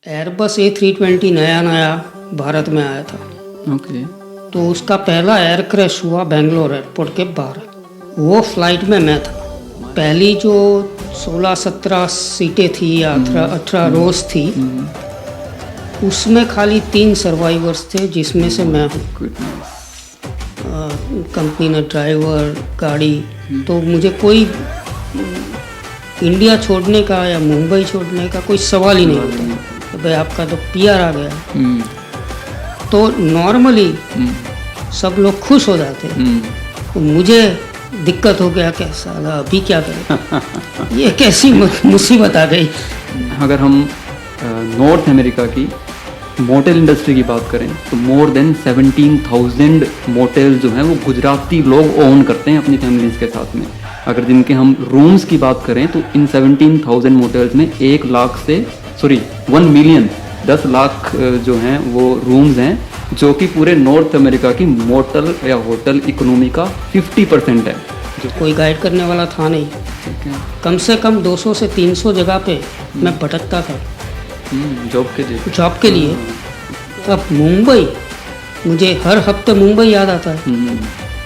Airbus A320 नया नया भारत में आया था। ओके। तो उसका पहला एयर क्रैश हुआ बेंगलोर एयरपोर्ट के बाहर। वो फ्लाइट में मैं था। पहली जो 16-17 सीटें थी या 18 रोज थी, उसमें खाली 3 सर्वाइवर्स थे, जिसमें से मैं हूँ। गुडनेस। कंपनी ने ड्राइवर, गाड़ी, तो मुझे कोई इंडिया छोड़ने का या मुंबई छोड़ने का कोई सवाल ही नहीं होता। तो भाई आपका तो PR आ गया, तो नॉर्मली सब लोग खुश हो जाते हैं। तो मुझे दिक्कत हो गया, क्या साला अभी क्या करें। ये कैसी मुसीबत आ गई। अगर हम नॉर्थ अमेरिका की मोटेल इंडस्ट्री की बात करें तो मोर देन 17,000 मोटेल जो हैं वो गुजराती लोग ओन करते हैं अपनी फैमिलीज के साथ में। अगर जिनके हम रूम्स की बात करें तो इन 17,000 मोटेल्स में 1 मिलियन 10 लाख जो हैं वो रूम्स हैं, जो कि पूरे नॉर्थ अमेरिका की मोटल या होटल इकोनॉमी का 50% है। कोई गाइड करने वाला था नहीं। ठीक है। कम से कम 200 से 300 जगह पे मैं भटकता था जॉब के लिए। जॉब के लिए। अब मुंबई, मुझे हर हफ्ते मुंबई याद आता है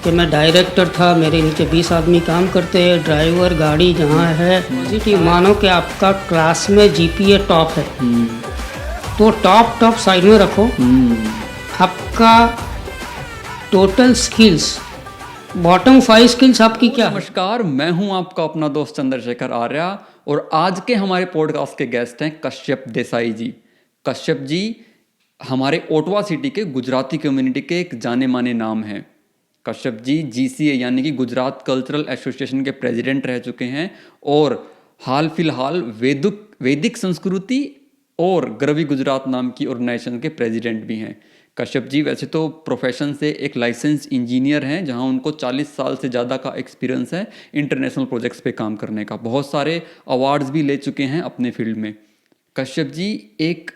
कि मैं डायरेक्टर था, मेरे नीचे 20 आदमी काम करते हैं, ड्राइवर, गाड़ी जहाँ है। पॉजिटिव मानो कि आपका क्लास में GPA टॉप है, तो टॉप साइड में रखो। आपका टोटल स्किल्स, बॉटम 5 स्किल्स आपकी क्या है? नमस्कार, मैं हूं आपका अपना दोस्त चंद्रशेखर आर्या और आज के हमारे पॉडकास्ट के गेस्ट हैं कश्यप देसाई जी। कश्यप जी हमारे ओटवा सिटी के गुजराती कम्युनिटी के एक जाने माने नाम हैं। कश्यप जी GCA यानी कि गुजरात कल्चरल एसोसिएशन के प्रेसिडेंट रह चुके हैं और हाल फिलहाल वैदिक संस्कृति और गरवी गुजरात नाम की ऑर्गेनाइजेशन के प्रेसिडेंट भी हैं। कश्यप जी वैसे तो प्रोफेशन से एक लाइसेंस इंजीनियर हैं, जहां उनको 40 साल से ज़्यादा का एक्सपीरियंस है इंटरनेशनल प्रोजेक्ट्स पे काम करने का। बहुत सारे अवार्ड्स भी ले चुके हैं अपने फील्ड में। कश्यप जी एक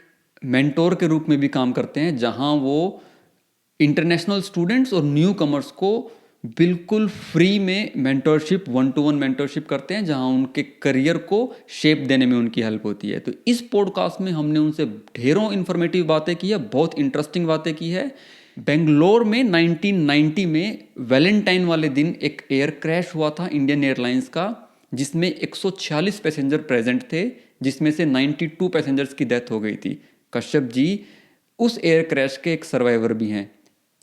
मेंटोर के रूप में भी काम करते हैं, जहां वो इंटरनेशनल स्टूडेंट्स और न्यू कमर्स को बिल्कुल फ्री में मेंटरशिप, 1-to-1 मेंटरशिप करते हैं, जहां उनके करियर को शेप देने में उनकी हेल्प होती है। तो इस पॉडकास्ट में हमने उनसे ढेरों इन्फॉर्मेटिव बातें की है, बहुत इंटरेस्टिंग बातें की है। बेंगलोर में 1990 में वैलेंटाइन वाले दिन एक एयर क्रैश हुआ था इंडियन एयरलाइंस का, जिसमें 146 पैसेंजर प्रेजेंट थे, जिसमें से 92 पैसेंजर्स की डेथ हो गई थी। कश्यप जी उस एयर क्रैश के एक सर्वाइवर भी हैं।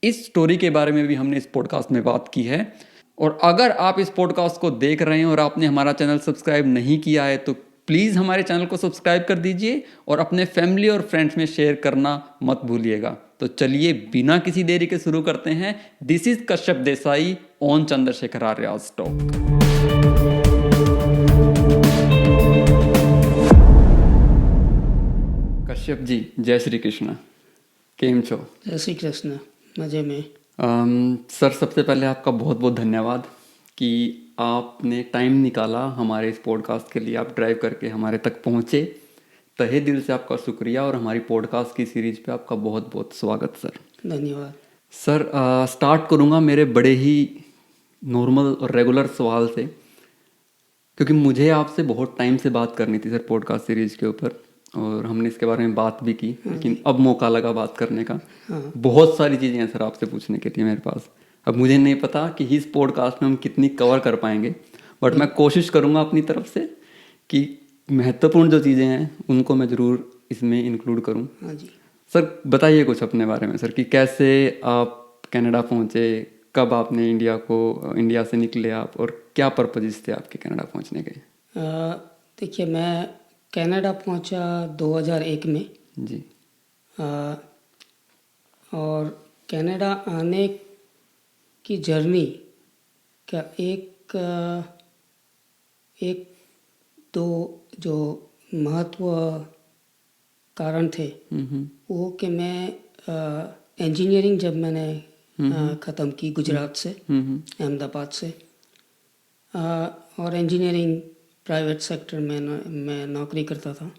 इस स्टोरी के बारे में भी हमने इस पॉडकास्ट में बात की है। और अगर आप इस पॉडकास्ट को देख रहे हैं और आपने हमारा चैनल सब्सक्राइब नहीं किया है तो प्लीज़ हमारे चैनल को सब्सक्राइब कर दीजिए और अपने फैमिली और फ्रेंड्स में शेयर करना मत भूलिएगा। तो चलिए बिना किसी देरी के शुरू करते हैं। This is Kashyap Desai on Chandrashekhar Arya's talk. Kashyap ji जय श्री कृष्ण, केम छो? जय श्री कृष्ण, मजे में। सर सबसे पहले आपका बहुत बहुत धन्यवाद कि आपने टाइम निकाला हमारे इस पॉडकास्ट के लिए। आप ड्राइव करके हमारे तक पहुँचे, तहे दिल से आपका शुक्रिया और हमारी पॉडकास्ट की सीरीज पे आपका बहुत बहुत स्वागत सर। धन्यवाद सर स्टार्ट करूँगा मेरे बड़े ही नॉर्मल और रेगुलर सवाल से, क्योंकि मुझे आपसे बहुत टाइम से बात करनी थी सर पॉडकास्ट सीरीज के ऊपर और हमने इसके बारे में बात भी की, लेकिन अब मौका लगा बात करने का। बहुत सारी चीज़ें हैं सर आपसे पूछने के लिए मेरे पास। अब मुझे नहीं पता कि इस पॉडकास्ट में हम कितनी कवर कर पाएंगे, बट मैं कोशिश करूँगा अपनी तरफ से कि महत्वपूर्ण जो चीज़ें हैं उनको मैं ज़रूर इसमें इंक्लूड करूँ। हाँ जी। सर बताइए कुछ अपने बारे में सर, कि कैसे आप कनाडा पहुँचे, कब आपने इंडिया से निकले आप, और क्या पर्पजेस थे आपके कनाडा पहुँचने के? देखिए, मैं कनाडा पहुंचा 2001 में जी। और कनाडा आने की जर्नी का एक दो जो महत्व कारण थे, वो कि मैं इंजीनियरिंग जब मैंने ख़त्म की गुजरात से, अहमदाबाद से, और इंजीनियरिंग प्राइवेट सेक्टर में मैं नौकरी करता था।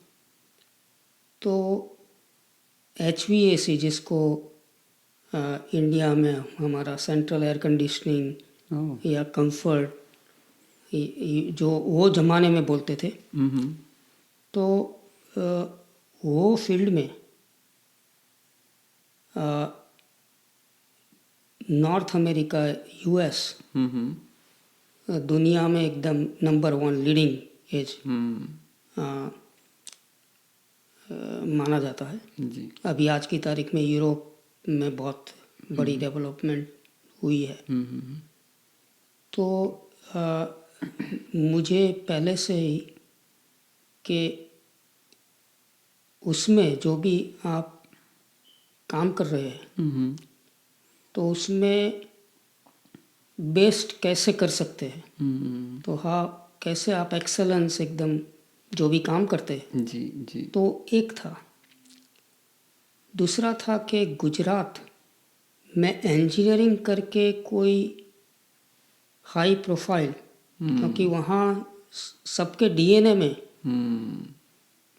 तो HVAC, जिसको इंडिया में हमारा सेंट्रल एयर कंडीशनिंग या कंफर्ट, जो वो ज़माने में बोलते थे, तो वो फील्ड में नॉर्थ अमेरिका, यूएस दुनिया में एकदम नंबर 1 लीडिंग एज माना जाता है जी। अभी आज की तारीख में यूरोप में बहुत बड़ी डेवलपमेंट हुई है। तो मुझे पहले से ही कि उसमें जो भी आप काम कर रहे हैं तो उसमें बेस्ट कैसे कर सकते हैं, तो हाँ कैसे आप एक्सेलेंस एकदम जो भी काम करते हैं। जी जी। तो एक था, दूसरा था कि गुजरात में इंजीनियरिंग करके कोई हाई प्रोफाइल, क्योंकि वहाँ सबके डीएनए में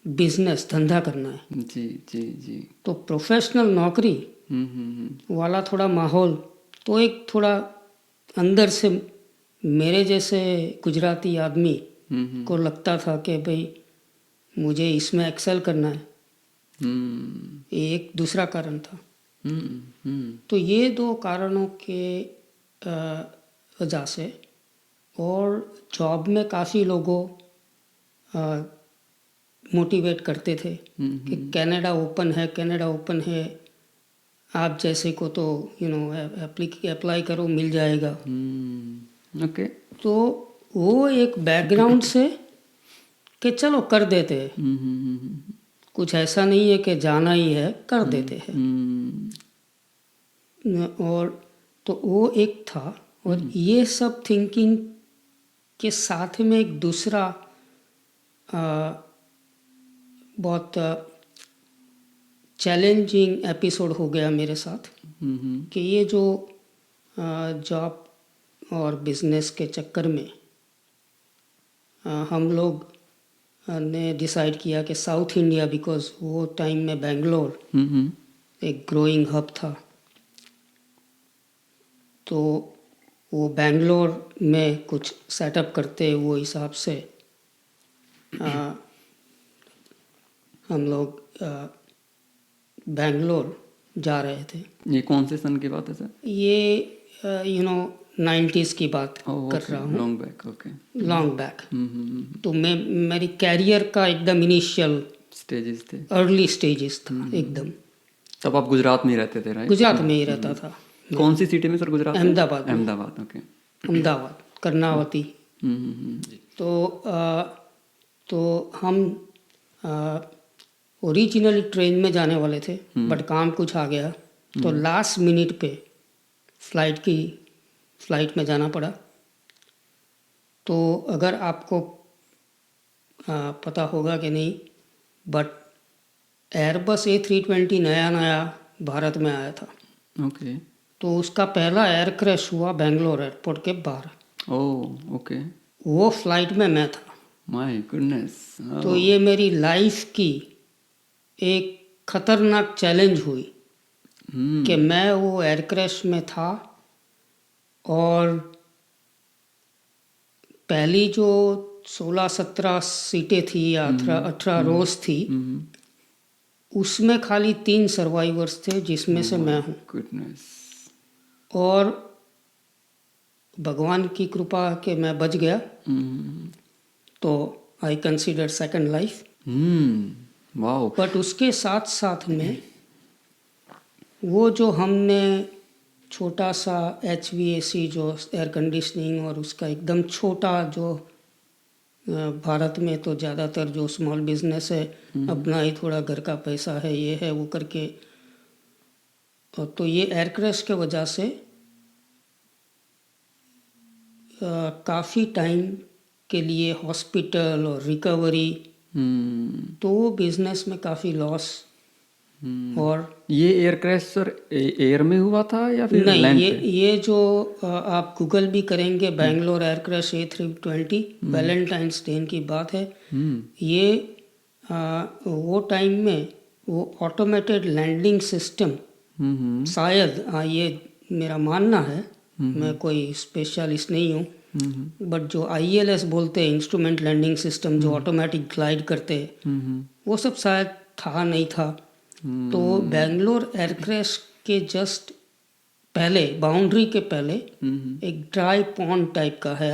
बिजनेस धंधा करना है। जी जी जी। तो प्रोफेशनल नौकरी वाला थोड़ा माहौल, तो एक थोड़ा अंदर से मेरे जैसे गुजराती आदमी को लगता था कि भाई मुझे इसमें एक्सेल करना है। ये एक दूसरा कारण था। तो ये 2 कारणों के वजह से, और जॉब में काफ़ी लोगों मोटिवेट करते थे कि कनाडा ओपन है, आप जैसे को तो अप्लाई करो मिल जाएगा। ओके। तो वो एक बैकग्राउंड से कि चलो कर देते हैं, कुछ ऐसा नहीं है कि जाना ही है, कर देते हैं। और तो वो एक था, और ये सब थिंकिंग के साथ में एक दूसरा बहुत चैलेंजिंग एपिसोड हो गया मेरे साथ कि ये जो जॉब और बिजनेस के चक्कर में हम लोग ने डिसाइड किया कि साउथ इंडिया, बिकॉज वो टाइम में बेंगलोर एक ग्रोइंग हब था, तो वो बेंगलोर में कुछ सेटअप करते, वो हिसाब से हम लोग बेंगलोर जा रहे थे। ये कौन से सन की बात है सर? ये 90s की बात कर रहा हूँ, long back. Okay, long back. तो मेरी कैरियर का एकदम इनिशियल स्टेजेस थे, अर्ली स्टेजेस था एकदम। तब आप गुजरात में ही रहते थे, राइट? गुजरात में ही रहता था। कौन सी सिटी में सर गुजरात? अहमदाबाद। अहमदाबाद, ओके। अहमदाबाद, कर्नावती। तो हम ओरिजिनली ट्रेन में जाने वाले थे, बट काम कुछ आ गया तो लास्ट मिनट पे फ्लाइट में जाना पड़ा। तो अगर आपको पता होगा कि नहीं, बट एयरबस A320 नया भारत में आया था। ओके। तो उसका पहला एयर क्रैश हुआ बेंगलोर एयरपोर्ट के बाहर। ओह, ओके। वो फ्लाइट में मैं था। My goodness. तो ये मेरी लाइफ की एक खतरनाक चैलेंज हुई कि मैं वो एयर क्रैश में था, और पहली जो 16-17 सीटें थी या 18 रोज थी, उसमें खाली 3 सर्वाइवर्स थे, जिसमें से मैं हूँ। गुडनेस। और भगवान की कृपा कि मैं बच गया। तो I consider second life. Wow. But उसके साथ साथ में वो जो हमने छोटा सा HVAC जो एयर कंडीशनिंग, और उसका एकदम छोटा जो भारत में तो ज़्यादातर जो स्मॉल बिजनेस है, अपना ही थोड़ा घर का पैसा है, ये है वो करके, तो ये एयर क्रैश के वजह से काफ़ी टाइम के लिए हॉस्पिटल और रिकवरी, तो वो बिजनेस में काफ़ी लॉस। और ये एयर क्रैश सर एयर में हुआ था या फिर नहीं, लैंड पे? ये जो आप गूगल भी करेंगे, Bangalore air crash A320 Valentine's day की बात है। ये वो टाइम में वो ऑटोमेटेड लैंडिंग सिस्टम, शायद ये मेरा मानना है, मैं कोई स्पेशलिस्ट नहीं हूँ, बट जो ILS बोलते हैं, इंस्ट्रूमेंट लैंडिंग सिस्टम, जो ऑटोमेटिक ग्लाइड करते हैं, वो सब शायद था नहीं था। तो बेंगलोर एयरक्रैश के जस्ट पहले, बाउंड्री के पहले एक ड्राई पॉन्ड टाइप का है।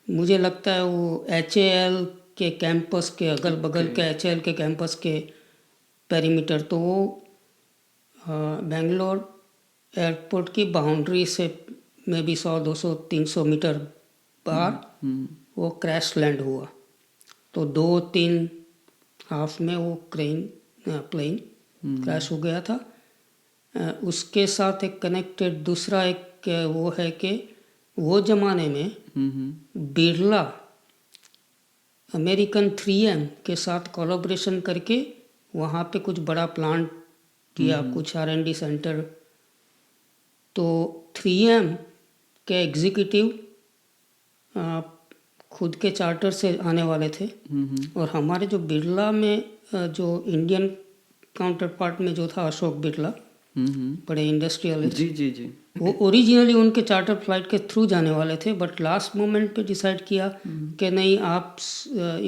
मुझे लगता है वो HAL के कैंपस के अगल बगल के HAL के कैंपस के पेरीमीटर, तो वो बेंगलोर एयरपोर्ट की बाउंड्री से में भी 100, 200, 300 मीटर बाहर वो क्रैश लैंड हुआ। तो 2-3 हाफ में वो प्लेन क्रैश हो गया था। उसके साथ एक कनेक्टेड दूसरा एक वो है कि वो ज़माने में बिरला अमेरिकन 3M के साथ कोलैबोरेशन करके वहाँ पे कुछ बड़ा प्लांट किया, कुछ R&D सेंटर। तो 3M के एग्जीक्यूटिव खुद के चार्टर से आने वाले थे, और हमारे जो बिरला में जो इंडियन काउंटर पार्ट में जो था अशोक बिरला, बड़े इंडस्ट्रियलिस्ट, जी जी जी, वो ओरिजिनली उनके चार्टर फ्लाइट के थ्रू जाने वाले थे, बट लास्ट मोमेंट पे डिसाइड किया कि नहीं, आप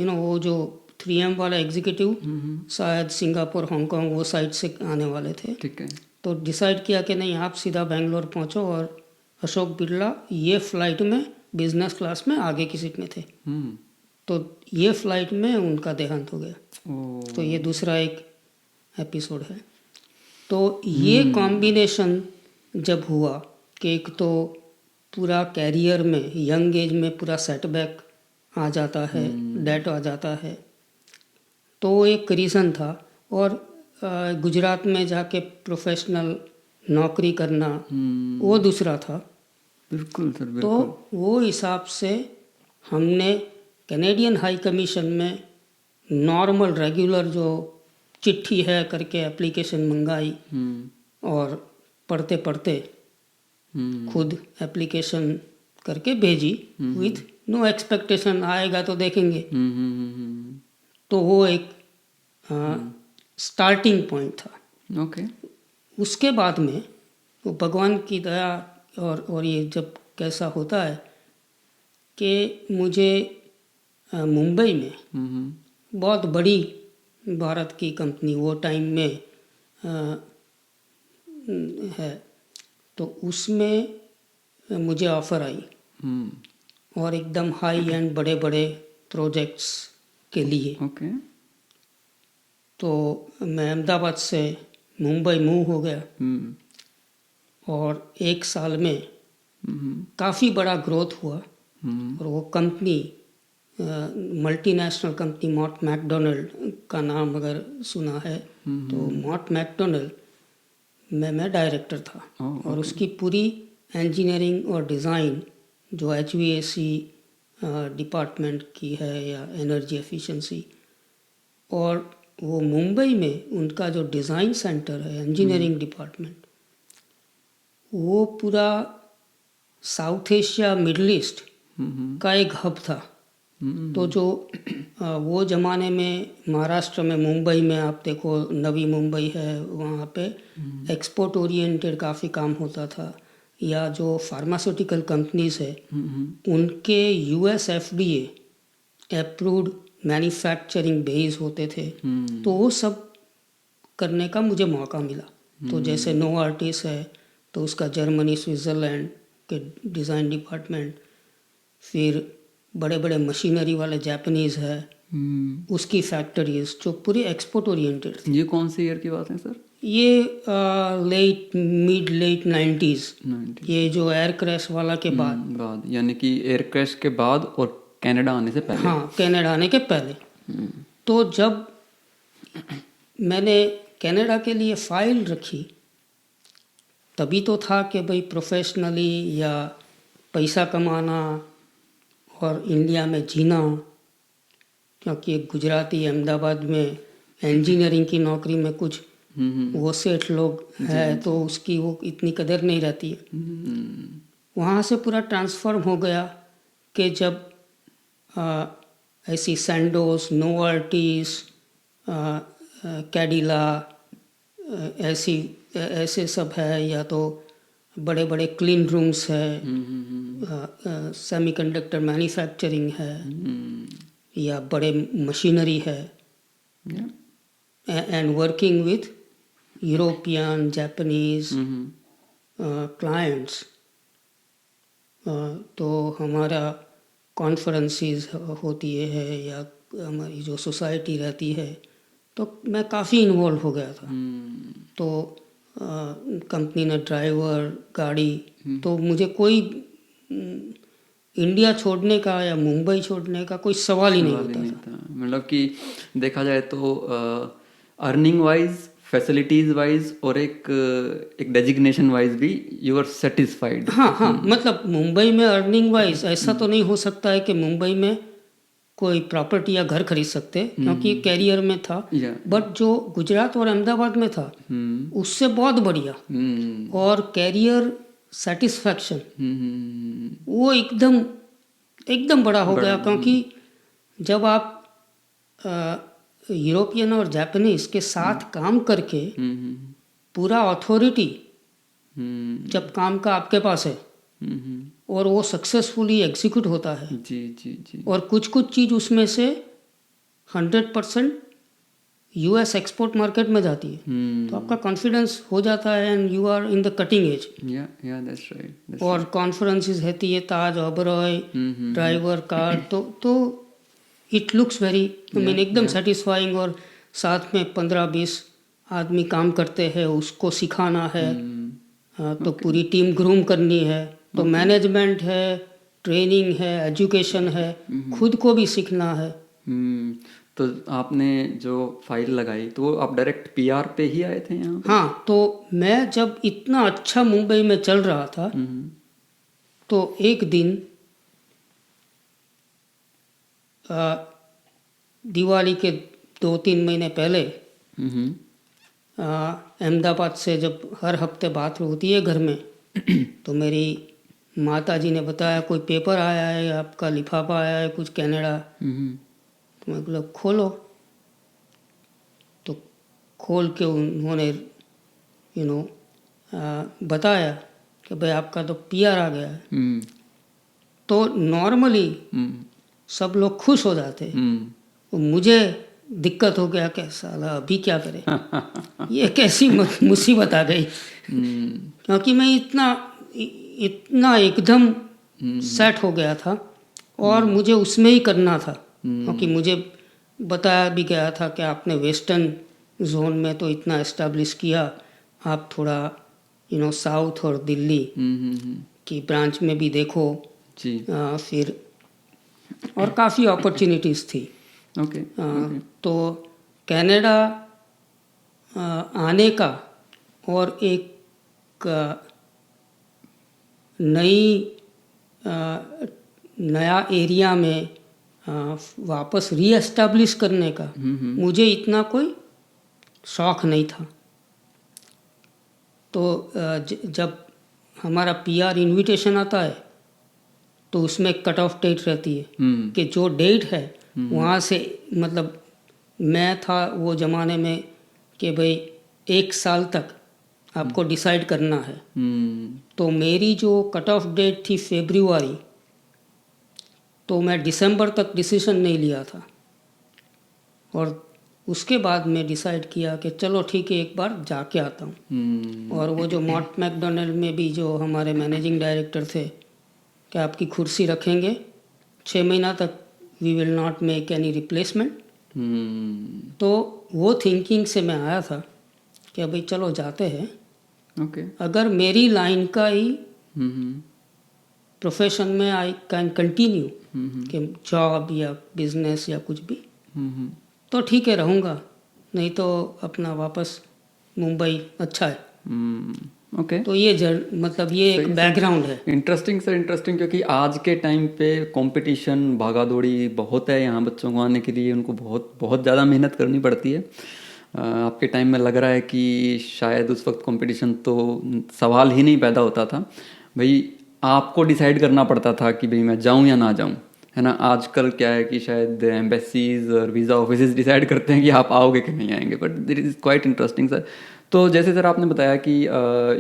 वो जो 3M वाला एग्जीक्यूटिव शायद सिंगापुर, हांगकांग वो साइड से आने वाले थे। ठीक है। तो डिसाइड किया कि नहीं, आप सीधा बेंगलोर पहुंचो, और अशोक बिरला ये फ्लाइट में बिजनेस क्लास में आगे की सीट में थे। तो ये फ्लाइट में उनका देहांत हो गया। तो ये दूसरा एक एपिसोड है। तो ये कॉम्बिनेशन जब हुआ कि एक तो पूरा कैरियर में यंग एज में पूरा सेटबैक आ जाता है, डेट आ जाता है, तो एक रीज़न था। और गुजरात में जाके प्रोफेशनल नौकरी करना वो दूसरा था। बिल्कुल सर, बिल्कुल। तो वो हिसाब से हमने कैनेडियन हाई कमीशन में नॉर्मल रेगुलर जो चिट्ठी है करके एप्लीकेशन मंगाई, और पढ़ते पढ़ते खुद एप्लीकेशन करके भेजी विथ नो एक्सपेक्टेशन, आएगा तो देखेंगे। तो वो एक स्टार्टिंग पॉइंट था। ओके। उसके बाद में वो भगवान की दया और ये जब कैसा होता है कि मुझे मुंबई में बहुत बड़ी भारत की कंपनी वो टाइम में है, तो उसमें मुझे ऑफ़र आई, और एकदम हाई एंड बड़े बड़े प्रोजेक्ट्स के लिए। ओके। तो मैं अहमदाबाद से मुंबई मूव हो गया, और 1 साल में काफ़ी बड़ा ग्रोथ हुआ। और वो कंपनी मल्टीनेशनल कंपनी मॉट मैकडोनल्ड का नाम अगर सुना है, तो मॉट मैकडोनल्ड में मैं डायरेक्टर था। और उसकी पूरी इंजीनियरिंग और डिज़ाइन जो HVAC डिपार्टमेंट की है या एनर्जी एफिशिएंसी, और वो मुंबई में उनका जो डिज़ाइन सेंटर है, इंजीनियरिंग डिपार्टमेंट, वो पूरा साउथ एशिया, मिडल ईस्ट का एक हब था। तो जो वो ज़माने में महाराष्ट्र में, मुंबई में आप देखो, नवी मुंबई है, वहाँ पे एक्सपोर्ट ओरिएंटेड काफ़ी काम होता था। या जो फार्मास्यूटिकल कंपनीज है, उनके US FDA approved manufacturing base होते थे। तो वो सब करने का मुझे मौका मिला। तो जैसे नोवार्टिस है, तो उसका जर्मनी, स्विट्ज़रलैंड के डिज़ाइन डिपार्टमेंट, फिर बड़े बड़े मशीनरी वाले जापानीज़ है, उसकी फैक्ट्रीज जो पूरी एक्सपोर्ट ओरिएंटेड थी। ये कौन से ईयर की बात है सर? ये मिड लेट 90s, ये जो एयर क्रैश वाला के बाद, यानी कि एयर क्रैश के बाद और कनाडा आने से पहले। हाँ, कनाडा आने के पहले। तो जब मैंने कनाडा के लिए फाइल रखी, तभी तो था कि भाई प्रोफेशनली या पैसा कमाना और इंडिया में जीना, क्योंकि एक गुजराती अहमदाबाद में इंजीनियरिंग की नौकरी में कुछ वो सेठ लोग है, तो उसकी वो इतनी कदर नहीं रहती है। वहाँ से पूरा ट्रांसफॉर्म हो गया कि जब ऐसी सैंडोस, नोवार्टिस, कैडिला, ऐसे सब है, या तो बड़े बड़े क्लीन रूम्स है, सेमीकंडक्टर मैन्युफैक्चरिंग है, या बड़े मशीनरी है, and working with European, Japanese clients. तो हमारा कॉन्फ्रेंसेस होती है या हमारी जो सोसाइटी रहती है, तो मैं काफ़ी इन्वॉल्व हो गया था। तो कंपनी ने ड्राइवर, गाड़ी, तो मुझे कोई इंडिया छोड़ने का या मुंबई छोड़ने का कोई सवाल ही नहीं होता था। मतलब कि देखा जाए तो अर्निंग वाइज, फैसिलिटीज वाइज और एक डेजिग्नेशन वाइज भी यू आर सेटिस्फाइड। हाँ, मतलब मुंबई में अर्निंग वाइज ऐसा तो नहीं हो सकता है कि मुंबई में कोई प्रॉपर्टी या घर खरीद सकते, क्योंकि कैरियर में था। बट जो गुजरात और अहमदाबाद में था उससे बहुत बढ़िया, और कैरियर सेटिस्फैक्शन वो एकदम बड़ा हो गया, क्योंकि जब आप यूरोपियन और जापानीज के साथ काम करके पूरा अथॉरिटी जब काम का आपके पास है और वो सक्सेसफुली एग्जीक्यूट होता है, जी, और कुछ चीज़ उसमें से 100% यूएस एक्सपोर्ट मार्केट में जाती है, तो आपका कॉन्फिडेंस हो जाता है and you are in the cutting edge. That's right. और कॉन्फ्रेंसेस रहती है, ताज, ओबरॉय, ड्राइवर, कार, तो इट लुक्स वेरी एकदम सेटिस्फाइंग। और साथ में 15-20 आदमी काम करते हैं, उसको सिखाना है, तो पूरी टीम ग्रूम करनी है, तो मैनेजमेंट है, ट्रेनिंग है, एजुकेशन है, खुद को भी सीखना है। तो आपने जो फाइल लगाई तो वो आप डायरेक्ट पीआर पे ही आए थे यहाँ? हाँ, तो मैं जब इतना अच्छा मुंबई में चल रहा था, तो एक दिन दिवाली के 2-3 महीने पहले अहमदाबाद से जब हर हफ्ते बात होती है घर में, तो मेरी माता जी ने बताया कोई पेपर आया है, आपका लिफाफा आया है कुछ कनाडा। तो मैं बोला खोलो, तो खोल के उन्होंने बताया कि भाई आपका तो पीआर आ गया है। तो नॉर्मली सब लोग खुश हो जाते, मुझे दिक्कत हो गया कि साला अभी क्या करें, ये कैसी मुसीबत आ गई, क्योंकि मैं इतना एकदम सेट हो गया था और मुझे उसमें ही करना था, क्योंकि मुझे बताया भी गया था कि आपने वेस्टर्न जोन में तो इतना एस्टेब्लिश किया, आप थोड़ा साउथ और दिल्ली की ब्रांच में भी देखो जी। फिर और काफ़ी अपॉर्चुनिटीज़ थी। ओके। तो कनाडा आने का और एक नया एरिया में वापस रीएस्टैब्लिश करने का मुझे इतना कोई शौक़ नहीं था। तो जब हमारा पीआर इनविटेशन आता है तो उसमें कट ऑफ डेट रहती है कि जो डेट है वहाँ से, मतलब मैं था वो ज़माने में कि भाई 1 साल तक आपको डिसाइड करना है। तो मेरी जो कट ऑफ डेट थी फरवरी, तो मैं दिसंबर तक डिसीजन नहीं लिया था, और उसके बाद मैं डिसाइड किया कि चलो ठीक है एक बार जाके आता हूँ। और वो जो मॉट मैकडोनल्ड में भी जो हमारे मैनेजिंग डायरेक्टर थे कि आपकी कुर्सी रखेंगे 6 महीना तक, we will not make any replacement. तो वो थिंकिंग से मैं आया था कि भाई चलो जाते हैं। अगर मेरी लाइन का ही प्रोफेशन में आई कैन कंटिन्यू कि जॉब या बिजनेस या कुछ भी, तो ठीक है रहूँगा, नहीं तो अपना वापस मुंबई अच्छा है। ओके। तो ये मतलब ये एक बैकग्राउंड है। इंटरेस्टिंग सर, इंटरेस्टिंग, क्योंकि आज के टाइम पे कंपटीशन, भागा दौड़ी बहुत है यहाँ बच्चों को आने के लिए, उनको बहुत ज़्यादा मेहनत करनी पड़ती है। आपके टाइम में लग रहा है कि शायद उस वक्त कंपटीशन तो सवाल ही नहीं पैदा होता था, भाई आपको डिसाइड करना पड़ता था कि भाई मैं जाऊँ या ना जाऊँ, है ना। आजकल क्या है कि शायद एम्बेसीज और वीज़ा ऑफिस डिसाइड करते हैं कि आप आओगे कि नहीं आएंगे, but this is quite interesting sir. तो जैसे सर आपने बताया कि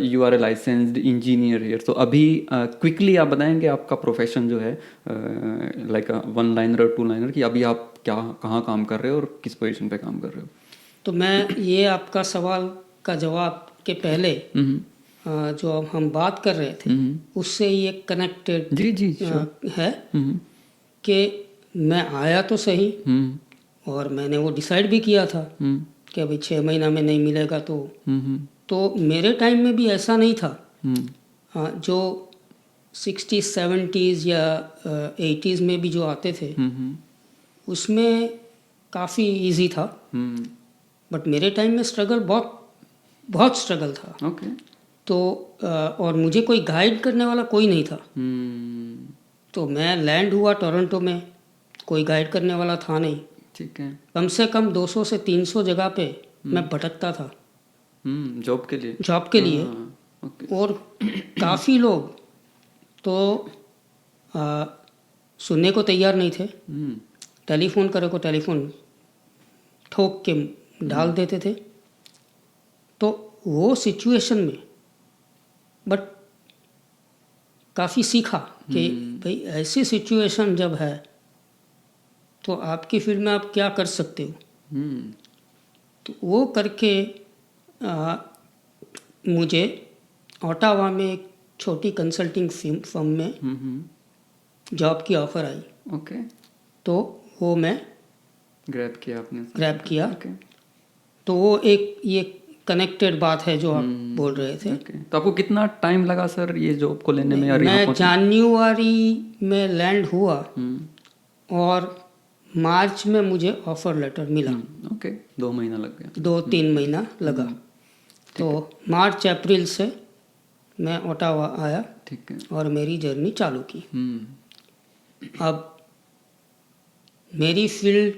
you are a licensed engineer here, तो अभी क्विकली आप बताएंगे आपका प्रोफेशन जो है, लाइक 1 लाइनर और 2 लाइनर, कि अभी आप कहाँ काम कर रहे हो और किस पोजीशन पे काम कर रहे हो? तो मैं ये आपका सवाल का जवाब के पहले जो अब हम बात कर रहे थे उससे ये कनेक्टेड जी जी है कि मैं आया तो सही और मैंने वो डिसाइड भी किया था कि अभी 6 महीना में नहीं मिलेगा तो मेरे टाइम में भी ऐसा नहीं था। जो 60s 70s या 80s में भी जो आते थे उसमें काफ़ी इजी था, बट मेरे टाइम में स्ट्रगल बहुत स्ट्रगल था। ओके। तो और मुझे कोई गाइड करने वाला कोई नहीं था। तो मैं लैंड हुआ टोरंटो में, कोई गाइड करने वाला था नहीं। ठीक है। कम से कम 200 से 300 जगह पे मैं भटकता था जॉब के लिए। ओके। और काफ़ी लोग तो सुनने को तैयार नहीं थे। टेलीफोन करे को टेलीफोन ठोक के डाल देते थे। तो वो सिचुएशन में बट काफ़ी सीखा कि भाई ऐसी सिचुएशन जब है तो आपकी फील्ड में आप क्या कर सकते हो। तो वो करके मुझे ओटावा में एक छोटी कंसल्टिंग फर्म में जॉब की ऑफ़र आई। ओके। तो वो मैं ग्रैब किया आपने? ग्रैब किया। ओके। तो वो एक ये कनेक्टेड बात है जो आप बोल रहे थे। ओके। तो आपको कितना टाइम लगा सर ये जॉब को लेने में? मैं जनवरी में लैंड हुआ और मार्च में मुझे ऑफर लेटर मिला। ओके। 2 महीना लग गया। 2-3 महीना लगा। तो मार्च अप्रैल से मैं ओटावा आया। ठीक है। और मेरी जर्नी चालू की। अब मेरी फील्ड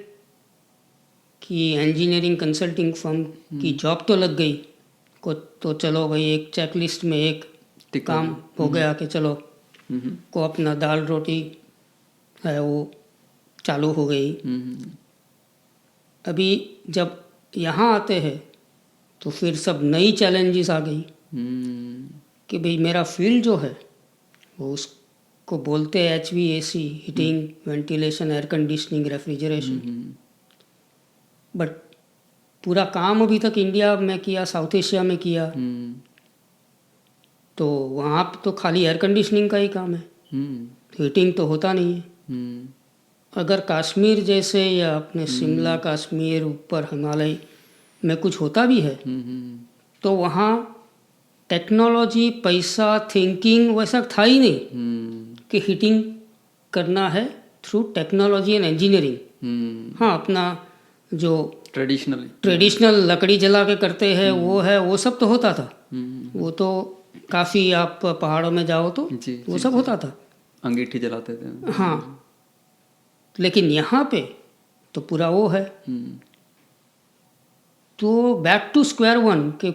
की इंजीनियरिंग कंसल्टिंग फर्म की जॉब तो लग गई को, तो चलो भाई एक चेकलिस्ट में एक काम हो गया कि चलो को अपना दाल रोटी है वो चालू हो गई। अभी जब यहाँ आते हैं तो फिर सब नई चैलेंजेस आ गई कि भाई मेरा फील्ड जो है वो उसको बोलते हैं HVAC, heating, ventilation, air conditioning, refrigeration. But पूरा काम अभी तक इंडिया में किया, साउथ एशिया में किया। तो वहाँ पे तो खाली एयर कंडीशनिंग का ही काम है, हीटिंग तो होता नहीं है। अगर कश्मीर जैसे या अपने शिमला कश्मीर ऊपर हिमालय में कुछ होता भी है तो वहाँ टेक्नोलॉजी, पैसा, थिंकिंग वैसा था ही नहीं कि हीटिंग करना है थ्रू टेक्नोलॉजी एंड इंजीनियरिंग। हाँ, अपना जो ट्रेडिशनल लकड़ी जला के करते हैं वो है, वो सब तो होता था। वो तो काफ़ी आप पहाड़ों में जाओ तो वो सब होता था, अंगीठी जलाते थे। हाँ, लेकिन यहाँ पे तो पूरा वो है। तो बैक टू स्क्वायर वन के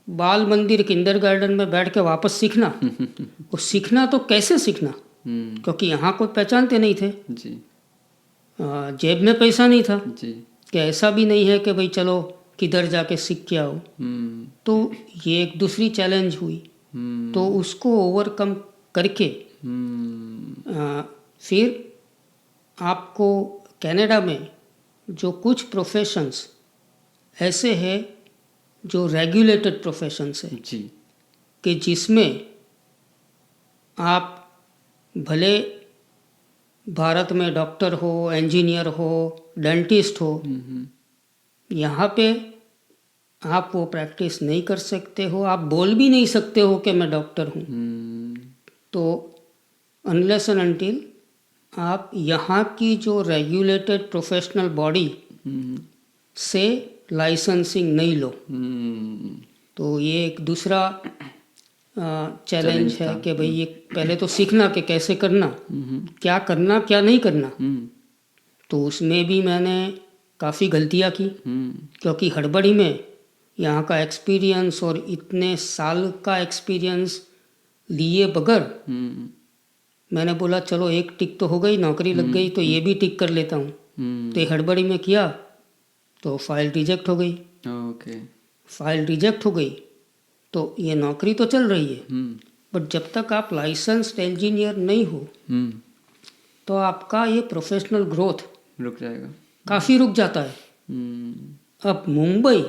बाल मंदिर किंडरगार्टन में बैठ के वापस सीखना। वो सीखना तो कैसे सीखना, क्योंकि यहाँ कोई पहचानते नहीं थे जी। जेब में पैसा नहीं था जी। कि ऐसा भी नहीं है कि भाई चलो किधर जाके सीख के आओ। तो ये एक दूसरी चैलेंज हुई। तो उसको ओवरकम करके फिर आपको कनाडा में जो कुछ प्रोफेशंस ऐसे हैं जो रेगुलेटेड प्रोफेशंस है जी, कि जिसमें आप भले भारत में डॉक्टर हो, इंजीनियर हो, डेंटिस्ट हो, यहाँ पे आप वो प्रैक्टिस नहीं कर सकते हो। आप बोल भी नहीं सकते हो कि मैं डॉक्टर हूँ। तो अनलेस एंड अनटिल आप यहाँ की जो रेगुलेटेड प्रोफेशनल बॉडी से लाइसेंसिंग नहीं लो। तो ये एक दूसरा चैलेंज है कि भाई ये पहले तो सीखना कि कैसे करना, क्या करना क्या नहीं करना। तो उसमें भी मैंने काफ़ी गलतियाँ की, क्योंकि हड़बड़ी में यहाँ का एक्सपीरियंस और इतने साल का एक्सपीरियंस लिए बगैर मैंने बोला चलो एक टिक तो हो गई, नौकरी लग गई तो ये भी टिक कर लेता हूँ। तो ये हड़बड़ी में किया तो फाइल रिजेक्ट हो गई। फाइल रिजेक्ट हो गई तो ये नौकरी तो चल रही है, बट जब तक आप लाइसेंस्ड इंजीनियर नहीं हो तो आपका ये प्रोफेशनल ग्रोथ रुक जाएगा, काफ़ी रुक जाता है। अब मुंबई,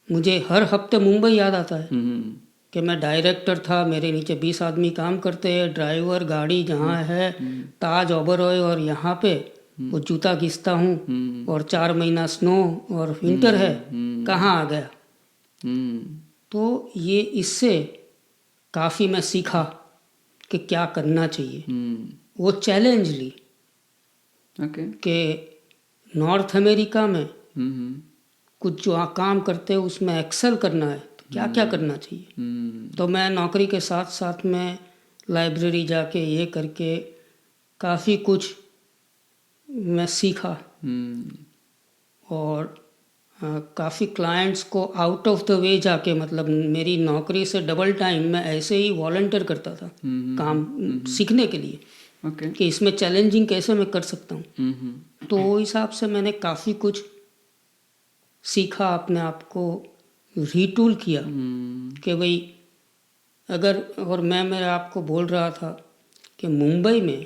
मुझे हर हफ्ते मुंबई याद आता है हम्म कि मैं डायरेक्टर था, मेरे नीचे 20 आदमी काम करते हैं, ड्राइवर, गाड़ी जहाँ है ताज ओबरॉय, और यहाँ पे वो जूता घिसता हूँ, और 4 महीना स्नो और विंटर है, कहाँ आ गया। हम्म तो ये इससे काफ़ी मैं सीखा कि क्या करना चाहिए। वो चैलेंज ली ओके कि नॉर्थ अमेरिका में हम्म कुछ जो काम करते हैं उसमें एक्सेल करना है तो क्या क्या करना चाहिए। तो मैं नौकरी के साथ साथ में लाइब्रेरी जाके ये करके काफ़ी कुछ मैं सीखा, और काफ़ी क्लाइंट्स को आउट ऑफ द वे जाके, मतलब मेरी नौकरी से डबल टाइम मैं ऐसे ही वॉलंटियर करता था काम सीखने के लिए ओके कि इसमें चैलेंजिंग कैसे मैं कर सकता हूँ। तो वो हिसाब से मैंने काफ़ी कुछ सीखा, अपने आप को रीटूल किया कि भाई अगर, और मैं मेरे आप को बोल रहा था कि मुंबई में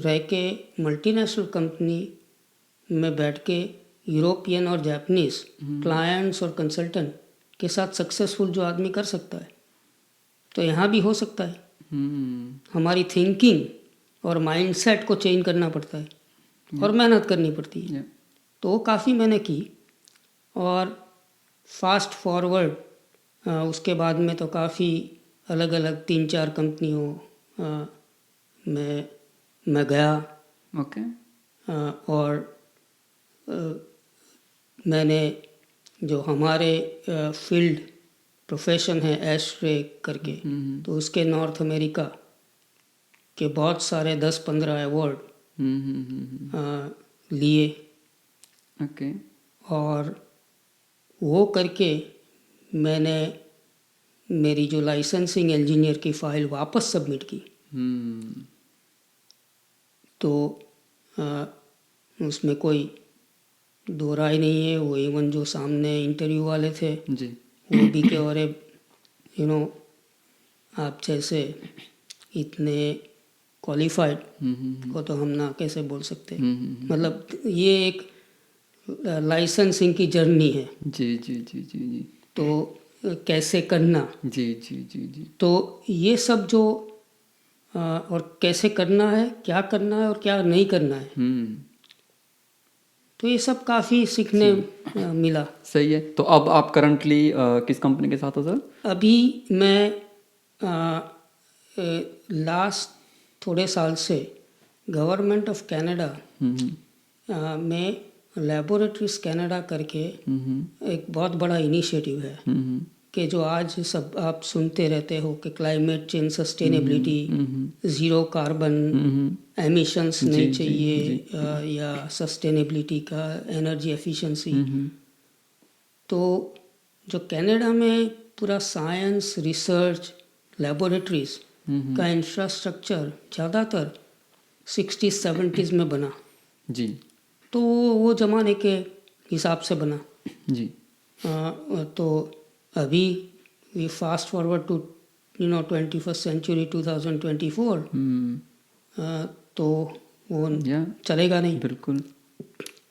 रह के मल्टीनेशनल कंपनी में बैठ के यूरोपियन और जापानीज क्लाइंट्स और कंसल्टेंट के साथ सक्सेसफुल जो आदमी कर सकता है तो यहाँ भी हो सकता है। हमारी थिंकिंग और माइंडसेट को चेंज करना पड़ता है और मेहनत करनी पड़ती है। तो वो काफ़ी मैंने की, और फास्ट फॉरवर्ड उसके बाद में तो काफ़ी अलग अलग 3-4 कंपनियों में मैं गया। ओके और मैंने जो हमारे फील्ड प्रोफेशन है एस्ट्रे करके, तो उसके नॉर्थ अमेरिका के बहुत सारे 10-15 अवार्ड लिए। ओके और वो करके मैंने मेरी जो लाइसेंसिंग इंजीनियर की फ़ाइल वापस सबमिट की। तो उसमें कोई दो राय नहीं है। वो इवन जो सामने इंटरव्यू वाले थे जी वो भी कि अरे आप जैसे इतने क्वालिफाइड को तो हम ना कैसे बोल सकते। मतलब ये एक लाइसेंसिंग की जर्नी है। जी जी जी जी जी तो कैसे करना, जी जी जी जी तो ये सब जो और कैसे करना है, क्या करना है और क्या नहीं करना है, तो ये सब काफ़ी सीखने मिला। सही है। तो अब आप करंटली किस कंपनी के साथ हो सर? अभी मैं लास्ट थोड़े साल से गवर्नमेंट ऑफ कनाडा में लेबोरेटरीज कनाडा करके एक बहुत बड़ा इनिशिएटिव है कि जो आज सब आप सुनते रहते हो कि climate change, sustainability, zero carbon emissions नहीं चाहिए, या सस्टेनेबिलिटी का एनर्जी एफिशिएंसी। तो जो कनाडा में पूरा साइंस रिसर्च लेबोरेटरीज का इंफ्रास्ट्रक्चर ज़्यादातर 60s-70s में बना जी तो वो ज़माने के हिसाब से बना जी तो अभी we fast forward to 21st century 2024 तो वो चलेगा नहीं बिल्कुल।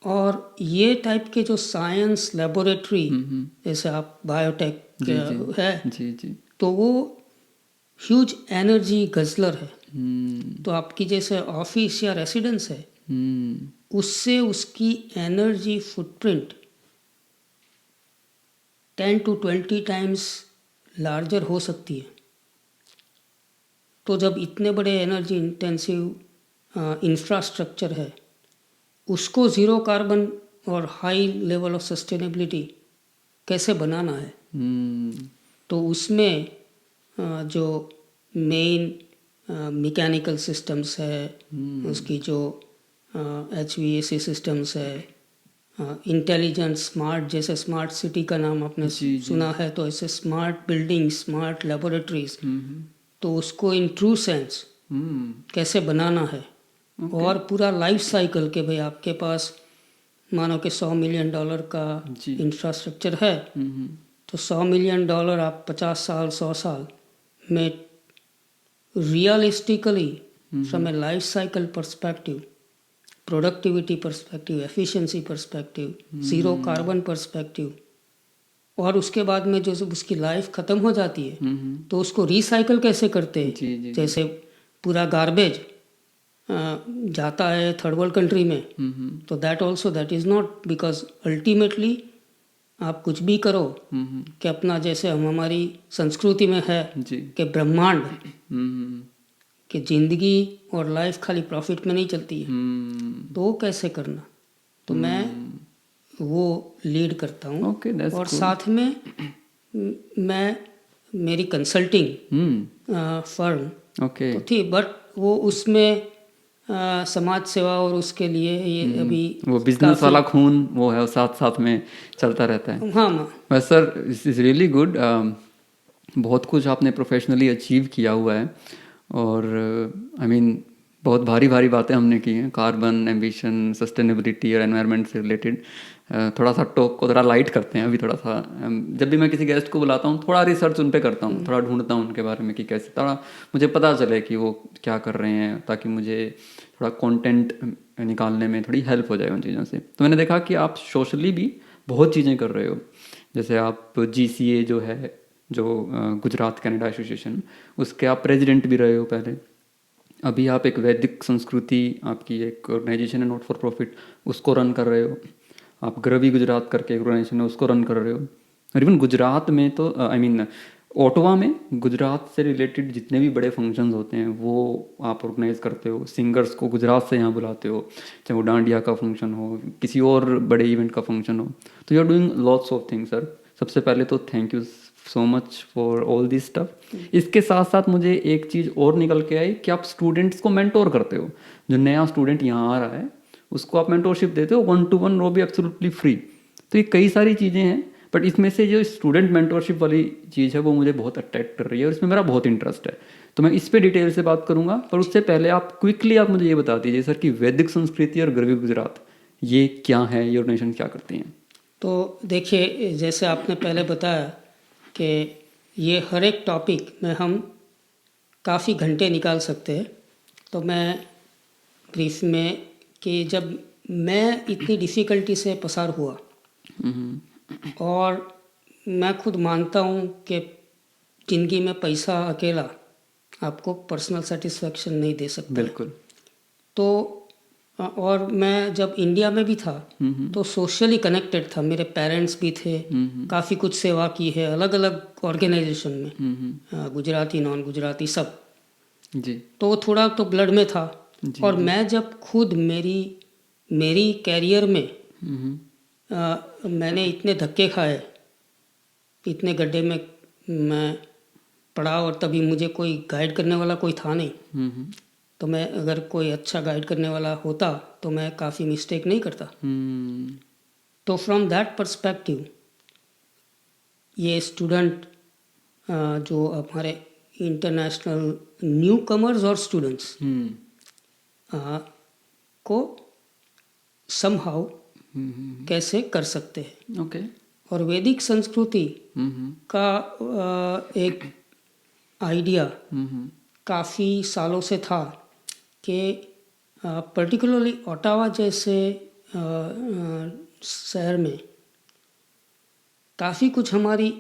और ये टाइप के जो साइंस लेबोरेटरी जैसे आप बायोटेक है जी जी तो वो ह्यूज एनर्जी गजलर है। तो आपकी जैसे ऑफिस या रेसिडेंस है उससे उसकी energy footprint 10 to 20 times larger हो सकती है। तो जब इतने बड़े एनर्जी इंटेंसिव इंफ्रास्ट्रक्चर है उसको ज़ीरो कार्बन और हाई लेवल ऑफ सस्टेनेबिलिटी कैसे बनाना है, तो उसमें जो मेन मैकेनिकल सिस्टम्स है, उसकी जो HVAC सिस्टम्स है, इंटेलिजेंट स्मार्ट, जैसे स्मार्ट सिटी का नाम आपने सुना है, तो ऐसे स्मार्ट बिल्डिंग, स्मार्ट लेबोरेटरीज, तो उसको इन ट्रू सेंस कैसे बनाना है। और पूरा लाइफ साइकिल के भाई आपके पास मानो कि $100 मिलियन का इंफ्रास्ट्रक्चर है तो $100 मिलियन आप 50 साल 100 साल में realistically from A life cycle perspective productivity perspective, efficiency perspective, zero carbon perspective, और उसके बाद में जो जब उसकी लाइफ ख़त्म हो जाती है तो उसको रिसाइकल कैसे करते हैं। जी, जी, जैसे पूरा गार्बेज जाता है थर्ड वर्ल्ड कंट्री में, तो that is not, because ultimately आप कुछ भी करो कि अपना, जैसे हमारी संस्कृति में है जी। कि ब्रह्मांड, हम्म, कि जिंदगी और लाइफ खाली प्रॉफिट में नहीं चलती है, तो वो कैसे करना, तो मैं वो लीड करता हूँ। Okay, that's और cool. साथ में मैं, मेरी कंसल्टिंग फर्म ओके। तो थी, बट वो उसमें समाज सेवा और उसके लिए ये अभी वो बिजनेस वाला खून वो है, साथ साथ में चलता रहता है। हाँ माँ, बस sir, this is really good. बहुत कुछ आपने प्रोफेशनली अचीव किया हुआ है, और आई मीन बहुत भारी भारी बातें हमने की हैं, कार्बन एम्बिशन, सस्टेनेबिलिटी और एनवायरनमेंट से रिलेटेड। थोड़ा सा टॉक को थोड़ा लाइट करते हैं अभी, थोड़ा सा जब भी मैं किसी गेस्ट को बुलाता हूँ थोड़ा रिसर्च उन पे करता हूँ, थोड़ा ढूंढता हूँ उनके बारे में कि कैसे, थोड़ा मुझे पता चले कि वो क्या कर रहे हैं, ताकि मुझे थोड़ा कंटेंट निकालने में थोड़ी हेल्प हो जाए उन चीज़ों से। तो मैंने देखा कि आप सोशली भी बहुत चीज़ें कर रहे हो, जैसे आप GCA जो है, जो गुजरात कनाडा एसोसिएशन, उसके आप प्रेसिडेंट भी रहे हो पहले। अभी आप एक वैदिक संस्कृति, आपकी एक ऑर्गेनाइजेशन है नॉट फॉर प्रॉफिट, उसको रन कर रहे हो। आप गरवी गुजरात करके एक ऑर्गेनाइजेशन है, उसको रन कर रहे हो। और इवन गुजरात में तो आई मीन ओटावा में गुजरात से रिलेटेड जितने भी बड़े फंक्शंस होते हैं वो आप ऑर्गेनाइज करते हो, सिंगर्स को गुजरात से यहाँ बुलाते हो, चाहे वो डांडिया का फंक्शन हो, किसी और बड़े इवेंट का फंक्शन हो। तो you are doing lots of things sir. सबसे पहले तो thank you so much for all this stuff. इसके साथ साथ मुझे एक चीज़ और निकल के आई कि आप स्टूडेंट्स को मेंटोर करते हो। जो नया स्टूडेंट यहाँ आ रहा है उसको आप मेंटोरशिप देते हो 1-to-1, वो भी एब्सोल्युटली फ्री। तो ये कई सारी चीज़ें हैं, बट इसमें से जो स्टूडेंट मेंटोरशिप वाली चीज़ है वो मुझे बहुत अट्रैक्ट कर रही है और इसमें मेरा बहुत इंटरेस्ट है। तो मैं इस पे डिटेल से बात करूंगा, पर उससे पहले आप क्विकली आप मुझे ये बता दीजिए सर कि वैदिक संस्कृति और गरवी गुजरात ये क्या है, ये ऑर्गेनाइजेशन क्या करती हैं। तो देखिए, जैसे आपने पहले बताया कि ये हर एक टॉपिक में हम काफ़ी घंटे निकाल सकते हैं, तो मैं ब्रीफ में कि जब मैं इतनी डिफ़िकल्टी से पसार हुआ, और मैं खुद मानता हूँ कि ज़िंदगी में पैसा अकेला आपको पर्सनल सेटिस्फेक्शन नहीं दे सकता। बिल्कुल। तो और मैं जब इंडिया में भी था तो सोशली कनेक्टेड था, मेरे पेरेंट्स भी थे, काफ़ी कुछ सेवा की है अलग अलग ऑर्गेनाइजेशन में, गुजराती नॉन गुजराती सब जी। तो थोड़ा तो ब्लड में था। और मैं जब खुद मेरी कैरियर में मैंने इतने धक्के खाए, इतने गड्ढे में मैं पड़ा, और तभी मुझे कोई गाइड करने वाला कोई था नहीं। तो मैं, अगर कोई अच्छा गाइड करने वाला होता तो मैं काफ़ी मिस्टेक नहीं करता। तो फ्रॉम दैट पर्सपेक्टिव ये स्टूडेंट जो हमारे इंटरनेशनल न्यू कमर्स और स्टूडेंट्स को समहाउ कैसे कर सकते हैं। ओके। और वैदिक संस्कृति का एक आइडिया काफ़ी सालों से था कि पर्टिकुलरली ओटावा जैसे शहर में काफ़ी कुछ हमारी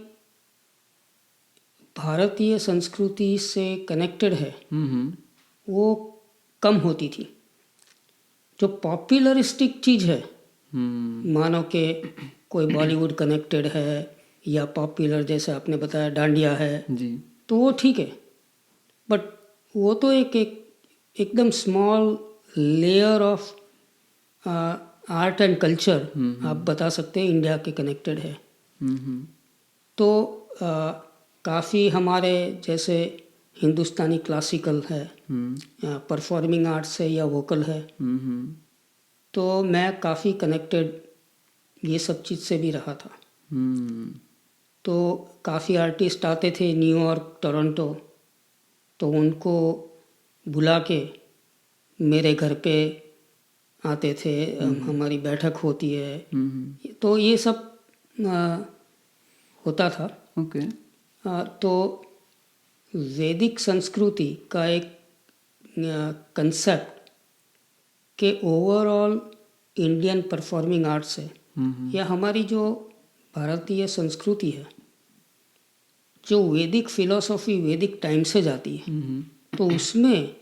भारतीय संस्कृति से कनेक्टेड है, वो कम होती थी। जो पॉपुलरिस्टिक चीज़ है, मानो कि कोई बॉलीवुड कनेक्टेड है या पॉपुलर, जैसे आपने बताया डांडिया है जी, तो वो ठीक है, बट वो तो एकदम small layer of art and culture आप बता सकते हैं इंडिया के कनेक्टेड है। तो काफ़ी हमारे जैसे हिंदुस्तानी क्लासिकल है, परफॉर्मिंग आर्ट्स है या वोकल है, तो मैं काफ़ी कनेक्टेड ये सब चीज़ से भी रहा था। तो काफ़ी आर्टिस्ट आते थे न्यूयॉर्क, टोरंटो, तो उनको बुला के मेरे घर पे आते थे, हमारी बैठक होती है, तो ये सब होता था। ओके। तो वैदिक संस्कृति का एक कंसेप्ट कि ओवरऑल इंडियन परफॉर्मिंग आर्ट्स है या हमारी जो भारतीय संस्कृति है, जो वैदिक फिलॉसफी वैदिक टाइम से जाती है, तो उसमें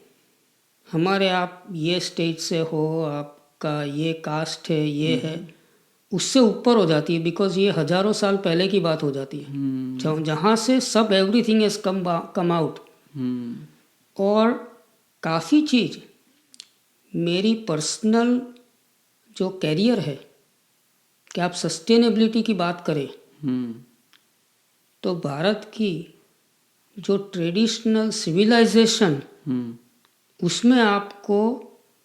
हमारे आप ये स्टेज से हो, आपका ये कास्ट है, ये है, उससे ऊपर हो जाती है, बिकॉज ये हजारों साल पहले की बात हो जाती है, जहाँ से सब एवरीथिंग इज कम आउट। और काफ़ी चीज़ मेरी पर्सनल जो कैरियर है, कि आप सस्टेनेबिलिटी की बात करें तो भारत की जो ट्रेडिशनल सिविलाइजेशन, उसमें आपको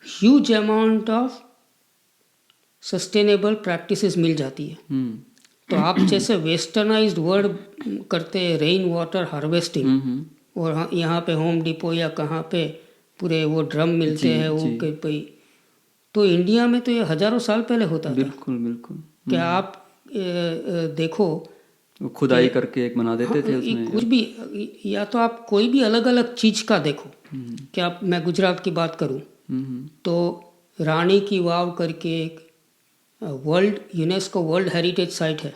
huge amount of sustainable practices मिल जाती है। तो आप जैसे वेस्टर्नाइज्ड वर्ड करते हैं रेन वाटर हार्वेस्टिंग, और यहाँ पे होम डिपो या कहाँ पे पूरे वो ड्रम मिलते हैं वो के भाई, तो इंडिया में तो ये हजारों साल पहले होता था। बिल्कुल बिल्कुल। कि आप देखो, खुदाई करके एक बना देते थे उसमें, कुछ भी, या तो आप कोई भी अलग अलग चीज का देखो, कि आप, मैं गुजरात की बात करूं तो रानी की वाव करके एक world UNESCO world heritage site है,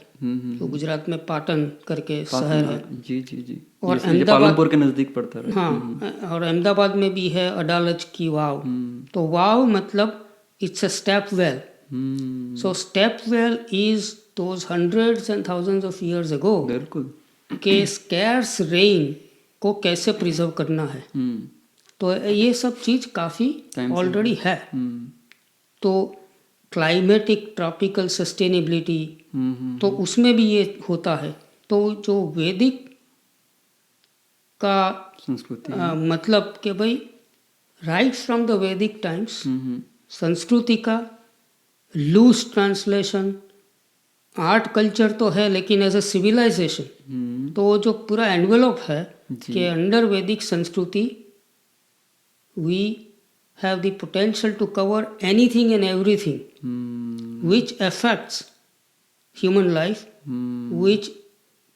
तो गुजरात में पाटन करके शहर है। जी जी जी। और पालनपुर के नजदीक पड़ता है। हाँ, और अहमदाबाद में भी है अडालज की वाव। तो वाव मतलब it's a step well. So step well is those hundreds and thousands of years ago, बिल्कुल, के स्कैर्स रेन को कैसे प्रिजर्व करना है। तो ये सब चीज काफी ऑलरेडी है। तो क्लाइमेटिक ट्रॉपिकल सस्टेनेबिलिटी, तो उसमें भी ये होता है। तो जो वैदिक का संस्कृति मतलब कि भाई राइट फ्रॉम द वैदिक टाइम्स, संस्कृति का लूज ट्रांसलेशन, आर्ट कल्चर तो है, लेकिन एज अ सिविलाइजेशन तो वो जो पूरा एनवेलप है कि अंडर वैदिक संस्कृति we have the potential to cover anything and everything which affects human life, which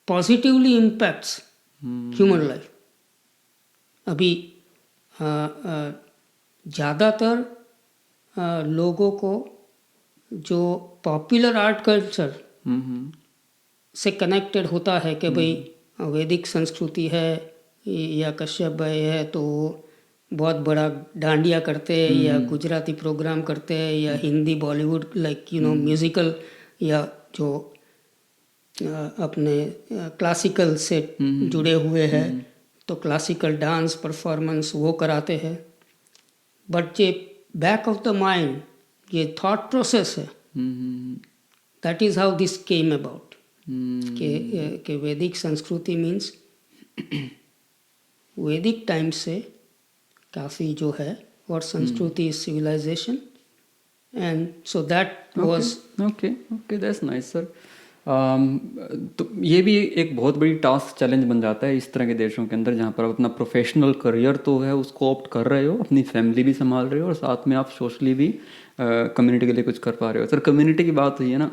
positively impacts human life. अभी ज़्यादातर लोगों को जो पॉपुलर आर्ट कल्चर से कनेक्टेड होता है कि भाई वैदिक संस्कृति है या कश्यप भाई है तो बहुत बड़ा डांडिया करते हैं या गुजराती प्रोग्राम करते हैं या हिंदी बॉलीवुड लाइक म्यूजिकल, या जो अपने क्लासिकल से जुड़े हुए हैं तो क्लासिकल डांस परफॉर्मेंस वो कराते हैं। बट ये बैक ऑफ द माइंड ये थॉट प्रोसेस है, that is how this came about, के वैदिक संस्कृति मीन्स वैदिक टाइम से काफ़ी जो है, और संस्कृति civilisation, and so that was okay that's nice sir. तो ये भी एक बहुत बड़ी टास्क चैलेंज बन जाता है इस तरह के देशों के अंदर, जहाँ पर आप अपना प्रोफेशनल करियर तो है उसको ऑप्ट कर रहे हो, अपनी फैमिली भी संभाल रहे हो और साथ में आप सोशली भी कम्युनिटी के लिए कुछ कर पा रहे हो। सर कम्युनिटी की बात हुई है ना,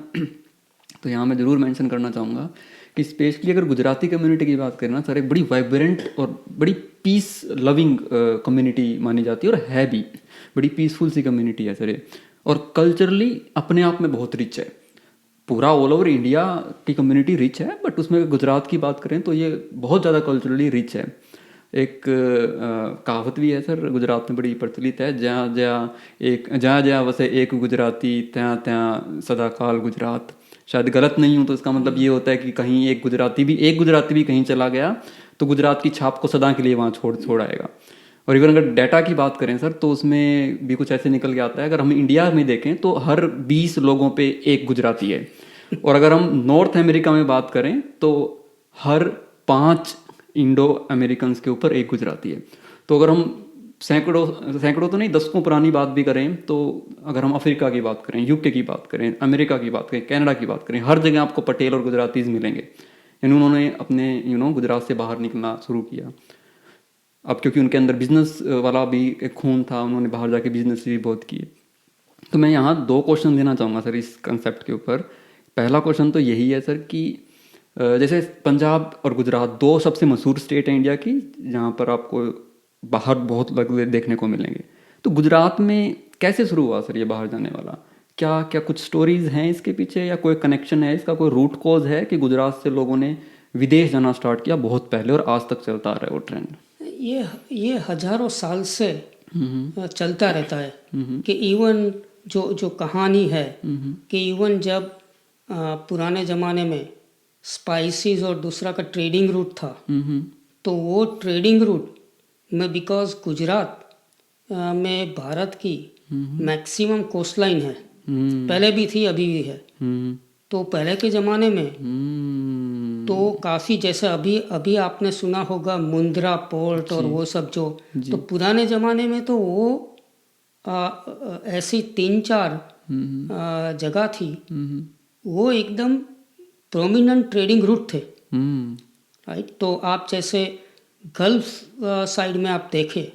तो यहाँ मैं ज़रूर मेंशन करना चाहूँगा कि स्पेशली अगर गुजराती कम्युनिटी की बात करें ना सर, एक बड़ी वाइब्रेंट और बड़ी पीस लविंग कम्युनिटी मानी जाती है, और है भी बड़ी पीसफुल सी कम्युनिटी है सर ये, और कल्चरली अपने आप में बहुत रिच है। पूरा ऑल ओवर इंडिया की कम्युनिटी रिच है, बट उसमें अगर गुजरात की बात करें तो ये बहुत ज़्यादा कल्चरली रिच है। एक कहावत भी है सर गुजरात में बड़ी प्रचलित है, जहाँ जहाँ वैसे एक गुजराती ત્યાં ત્યાં सदाकाल गुजरात। शायद गलत नहीं हूँ तो इसका मतलब ये होता है कि कहीं एक गुजराती भी कहीं चला गया तो गुजरात की छाप को सदा के लिए वहाँ छोड़ आएगा। और इवन अगर डाटा की बात करें सर तो उसमें भी कुछ ऐसे निकल के आता है, अगर हम इंडिया में देखें तो हर 20 लोगों पे एक गुजराती है, और अगर हम नॉर्थ अमेरिका में बात करें तो हर 5 इंडो अमेरिकन के ऊपर एक गुजराती है। तो अगर हम सैकड़ों तो नहीं, दशकों पुरानी बात भी करें तो अगर हम अफ्रीका की बात करें, यूके की बात करें, अमेरिका की बात करें, कनाडा की बात करें, हर जगह आपको पटेल और गुजरातीज मिलेंगे। यानी उन्होंने अपने गुजरात से बाहर निकलना शुरू किया। अब क्योंकि उनके अंदर बिजनेस वाला भी एक खून था, उन्होंने बाहर जाके बिजनेस भी बहुत किए। तो मैं यहाँ 2 क्वेश्चन देना चाहूँगा सर इस कंसेप्ट के ऊपर। पहला क्वेश्चन तो यही है सर कि जैसे पंजाब और गुजरात 2 सबसे मशहूर स्टेट हैं इंडिया की, जहाँ पर आपको बाहर बहुत लोग देखने को मिलेंगे। तो गुजरात में कैसे शुरू हुआ सर ये बाहर जाने वाला? क्या क्या कुछ स्टोरीज हैं इसके पीछे, या कोई कनेक्शन है इसका, कोई रूट कॉज है कि गुजरात से लोगों ने विदेश जाना स्टार्ट किया बहुत पहले और आज तक चलता आ रहा है वो ट्रेंड? ये हजारों साल से चलता रहता है कि इवन जो कहानी है कि इवन जब पुराने ज़माने में स्पाइसेस और दूसरा का ट्रेडिंग रूट था, तो वो ट्रेडिंग रूट में बिकॉज गुजरात में भारत की मैक्सिमम कोस्टलाइन है, पहले भी थी अभी भी है, तो पहले के ज़माने में तो काफ़ी, जैसे अभी आपने सुना होगा मुंद्रा पोर्ट और वो सब तो पुराने ज़माने में तो वो ऐसी 3-4 जगह थी, वो एकदम प्रोमिनेंट ट्रेडिंग रूट थे, राइट। तो आप जैसे गल्फ साइड में आप देखें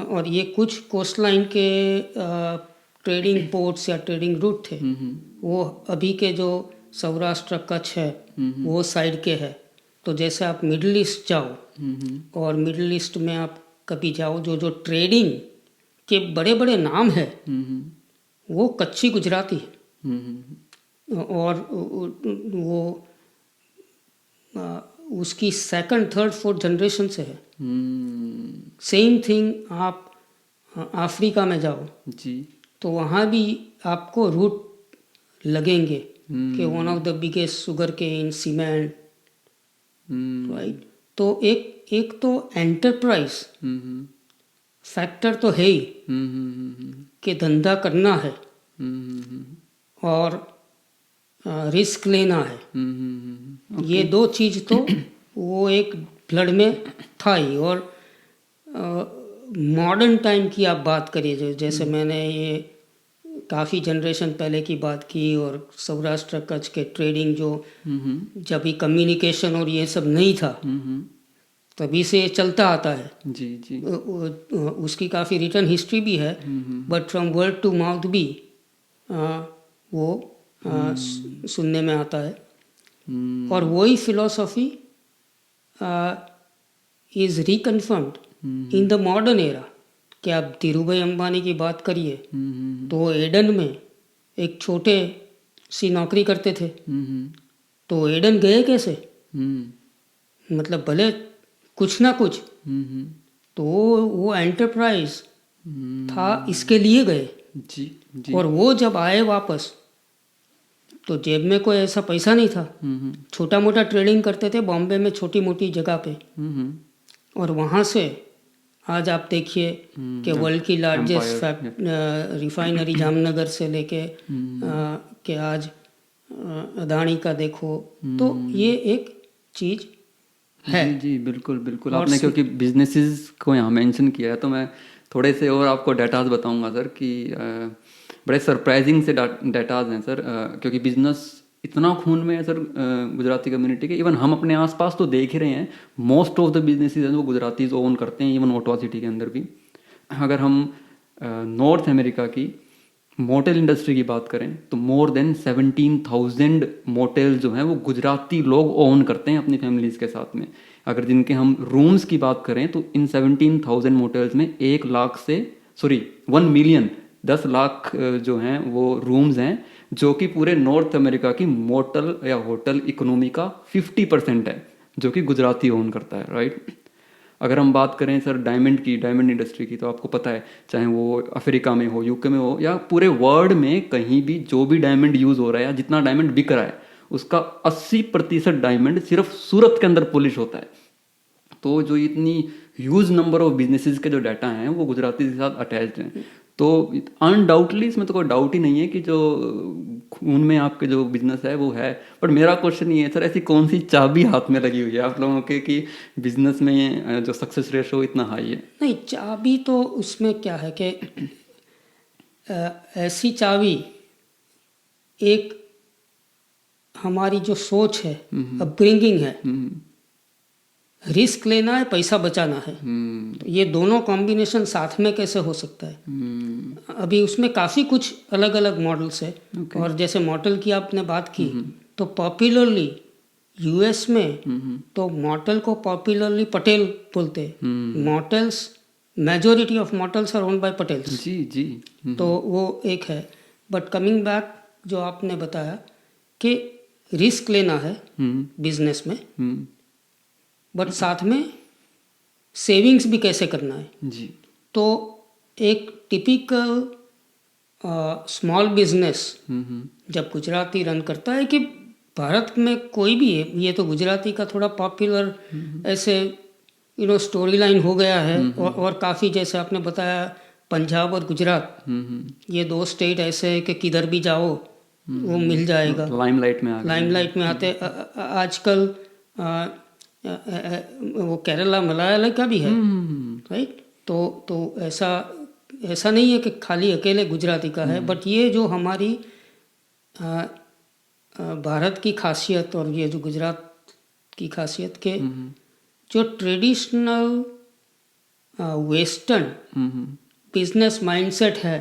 और ये कुछ कोस्ट लाइन के ट्रेडिंग पोर्ट्स या ट्रेडिंग रूट थे, वो अभी के जो सौराष्ट्र कच्छ है वो साइड के है। तो जैसे आप मिडिल ईस्ट जाओ और मिडिल ईस्ट में आप कभी जाओ, जो ट्रेडिंग के बड़े बड़े नाम है वो कच्ची गुजराती है, और वो उसकी सेकंड थर्ड फोर्थ जनरेशन से है। सेम थिंग आप अफ्रीका में जाओ जी, तो वहाँ भी आपको रूट लगेंगे कि one of the biggest sugarcane, cement, right. तो एक तो एंटरप्राइज फैक्टर तो है ही कि धंधा करना है और रिस्क लेना है, ये दो चीज़ तो वो एक ब्लड में था ही। और मॉडर्न टाइम की आप बात करिए, जैसे मैंने ये काफ़ी जनरेशन पहले की बात की, और सौराष्ट्र कच्छ के ट्रेडिंग जो जब भी कम्युनिकेशन और ये सब नहीं था तभी से ये चलता आता है जी जी। उसकी काफ़ी रिटर्न हिस्ट्री भी है, but from word to mouth भी वो सुनने में आता है। और वही philosophy is reconfirmed in the modern era. कि आप धीरूभाई अंबानी की बात करिए तो एडन में एक छोटे सी नौकरी करते थे, तो एडन गए कैसे, मतलब भले कुछ ना कुछ तो वो एंटरप्राइज था, इसके लिए गए जी, जी। और वो जब आए वापस तो जेब में कोई ऐसा पैसा नहीं था, छोटा मोटा ट्रेडिंग करते थे बॉम्बे में छोटी मोटी जगह पे, और वहाँ से आज आप देखिए कि वर्ल्ड की लार्जेस्ट रिफाइनरी जामनगर से लेके कि आज अदानी का देखो, तो ये एक चीज़ है जी बिल्कुल बिल्कुल। आपने क्योंकि बिजनेसेस को यहाँ मेंशन किया है तो मैं थोड़े से और आपको डेटाज बताऊंगा सर कि बड़े सरप्राइजिंग से डेटाज हैं सर, क्योंकि बिजनेस इतना खून में है सर गुजराती कम्युनिटी के। इवन हम अपने आसपास तो देख ही रहे हैं, मोस्ट ऑफ द बिजनेसेस हैं वो गुजरातीज ओन करते हैं, इवन ओटवा सिटी के अंदर भी। अगर हम नॉर्थ अमेरिका की मोटेल इंडस्ट्री की बात करें तो मोर देन 17,000 मोटेल जो हैं वो गुजराती लोग ओन करते हैं अपनी फैमिलीज़ के साथ में। अगर जिनके हम रूम्स की बात करें तो इन 17,000 मोटेल्स में 1 मिलियन 10 लाख जो हैं वो रूम्स हैं, जो कि पूरे नॉर्थ अमेरिका की मोटल या होटल इकोनॉमी का 50% है, जो कि गुजराती ओन करता है, राइट। अगर हम बात करें सर डायमंड इंडस्ट्री की, तो आपको पता है चाहे वो अफ्रीका में हो, यूके में हो, या पूरे वर्ल्ड में कहीं भी जो भी डायमंड यूज़ हो रहा है या जितना डायमंड बिक रहा है उसका 80% डायमंड सिर्फ सूरत के अंदर पॉलिश होता है। तो जो इतनी ह्यूज नंबर ऑफ बिजनेसेस के जो डाटा हैं वो गुजराती के साथ अटैच्ड हैं। तो अनडाउटली इसमें तो कोई डाउट ही नहीं है कि जो खून में आपके जो बिजनेस है वो है। बट मेरा क्वेश्चन ये है सर, ऐसी कौन सी चाबी हाथ में लगी हुई है आप लोगों के कि बिजनेस में जो सक्सेस रेशो इतना हाई है? नहीं, चाबी तो उसमें क्या है कि ऐसी चाबी एक हमारी जो सोच है, अपब्रिंगिंग है, रिस्क लेना है, पैसा बचाना है, तो ये दोनों कॉम्बिनेशन साथ में कैसे हो सकता है। अभी उसमें काफ़ी कुछ अलग अलग मॉडल्स है। और जैसे मॉडल की आपने बात की तो पॉपुलरली यूएस में तो मॉडल को पॉपुलरली पटेल बोलते हैं। Models majority of motels are owned by Patels, जी जी। तो वो एक है। बट कमिंग बैक, जो आपने बताया कि रिस्क लेना है बिजनेस में, बट साथ में सेविंग्स भी कैसे करना है। जी। तो एक टिपिकल स्मॉल बिजनेस जब गुजराती रन करता है, कि भारत में कोई भी है, ये तो गुजराती का थोड़ा पॉपुलर ऐसे स्टोरी लाइन हो गया है। और काफ़ी, जैसे आपने बताया, पंजाब और गुजरात, ये दो स्टेट ऐसे है कि किधर भी जाओ वो मिल जाएगा, लाइमलाइट में लाइमलाइट में आते। आजकल वो केरला मलयालम का भी है, राइट। तो ऐसा नहीं है कि खाली अकेले गुजराती का है, बट ये जो हमारी भारत की खासियत और ये जो गुजरात की खासियत के जो ट्रेडिशनल वेस्टर्न बिजनेस माइंडसेट है,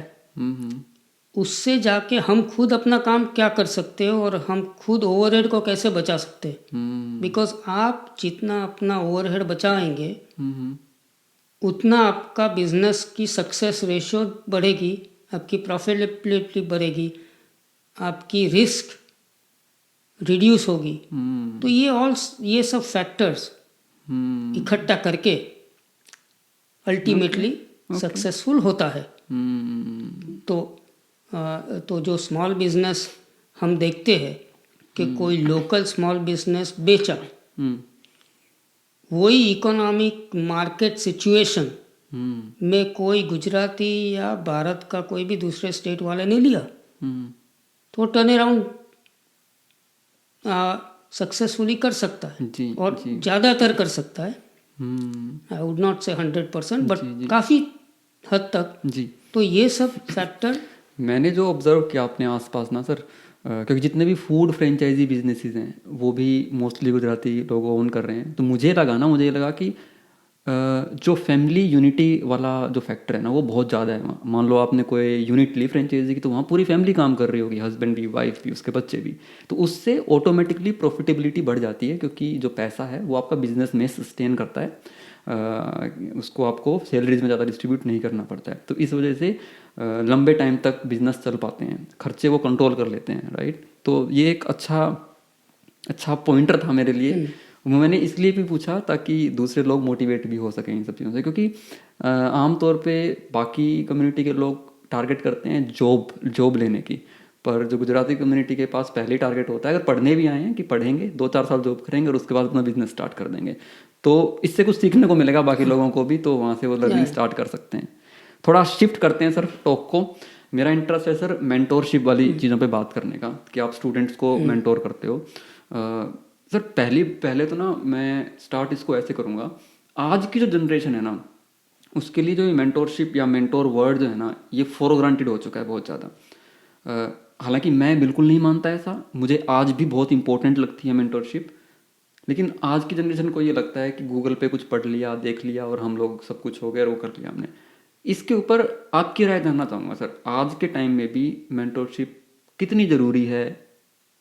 उससे जाके हम खुद अपना काम क्या कर सकते हो और हम खुद ओवरहेड को कैसे बचा सकते हैं। बिकॉज आप जितना अपना ओवरहेड बचाएंगे उतना आपका बिजनेस की सक्सेस रेशियो बढ़ेगी, आपकी प्रॉफिटेबिलिटी बढ़ेगी, आपकी रिस्क रिड्यूस होगी। तो ये सब फैक्टर्स इकट्ठा करके अल्टीमेटली सक्सेसफुल होता है। तो जो स्मॉल बिजनेस हम देखते हैं कि कोई लोकल स्मॉल बिजनेस बेचा, वही इकोनॉमिक मार्केट सिचुएशन में कोई गुजराती या भारत का कोई भी दूसरे स्टेट वाले ने लिया, तो टर्न अराउंड सक्सेसफुली कर सकता है। जी, और जी। ज़्यादातर कर सकता है। आई वुड नॉट से 100%, बट काफ़ी हद तक। जी। तो ये सब फैक्टर मैंने जो ऑब्जर्व किया अपने आसपास ना सर, क्योंकि जितने भी फूड फ्रेंचाइजी बिजनेसेस हैं वो भी मोस्टली गुजराती लोग ओन कर रहे हैं, तो मुझे लगा कि जो फैमिली यूनिटी वाला जो फैक्टर है ना वो बहुत ज़्यादा है वहाँ। मान लो आपने कोई यूनिट ली फ्रेंचाइजी की, तो वहाँ पूरी फैमिली काम कर रही होगी, हस्बैंड भी, वाइफ भी, उसके बच्चे भी, तो उससे ऑटोमेटिकली प्रॉफिटेबिलिटी बढ़ जाती है, क्योंकि जो पैसा है वो आपका बिजनेस में सस्टेन करता है, उसको आपको सैलरीज में ज़्यादा डिस्ट्रीब्यूट नहीं करना पड़ता है। तो इस वजह से लंबे टाइम तक बिजनेस चल पाते हैं, खर्चे वो कंट्रोल कर लेते हैं, राइट। तो ये एक अच्छा पॉइंटर था मेरे लिए। मैंने इसलिए भी पूछा ताकि दूसरे लोग मोटिवेट भी हो सकें इन सब चीज़ों से, क्योंकि आमतौर पे बाकी कम्युनिटी के लोग टारगेट करते हैं जॉब लेने की, पर जो गुजराती कम्युनिटी के पास पहले टारगेट होता है, अगर पढ़ने भी आए हैं, कि पढ़ेंगे 2-4 साल जॉब करेंगे और उसके बाद अपना बिजनेस स्टार्ट कर देंगे, तो इससे कुछ सीखने को मिलेगा बाकी लोगों को भी, तो वहाँ से वो लर्निंग स्टार्ट कर सकते हैं। थोड़ा शिफ्ट करते हैं सर टॉक को। मेरा इंटरेस्ट है सर मेंटोरशिप वाली चीज़ों पे बात करने का, कि आप स्टूडेंट्स को मेंटोर करते हो। सर पहले तो ना मैं स्टार्ट इसको ऐसे करूँगा, आज की जो जनरेशन है ना उसके लिए जो ये मेंटोरशिप या मेंटोर वर्ड जो है ना, ये फॉर ग्रांटेड हो चुका है बहुत ज़्यादा। हालांकि मैं बिल्कुल नहीं मानता ऐसा, मुझे आज भी बहुत इंपॉर्टेंट लगती है मेंटोरशिप, लेकिन आज की जनरेशन को ये लगता है कि गूगल पे कुछ पढ़ लिया, देख लिया और हम लोग सब कुछ हो गया और वो कर लिया हमने। इसके ऊपर आपकी राय जानना चाहूँगा सर, आज के टाइम में भी मेंटोरशिप कितनी ज़रूरी है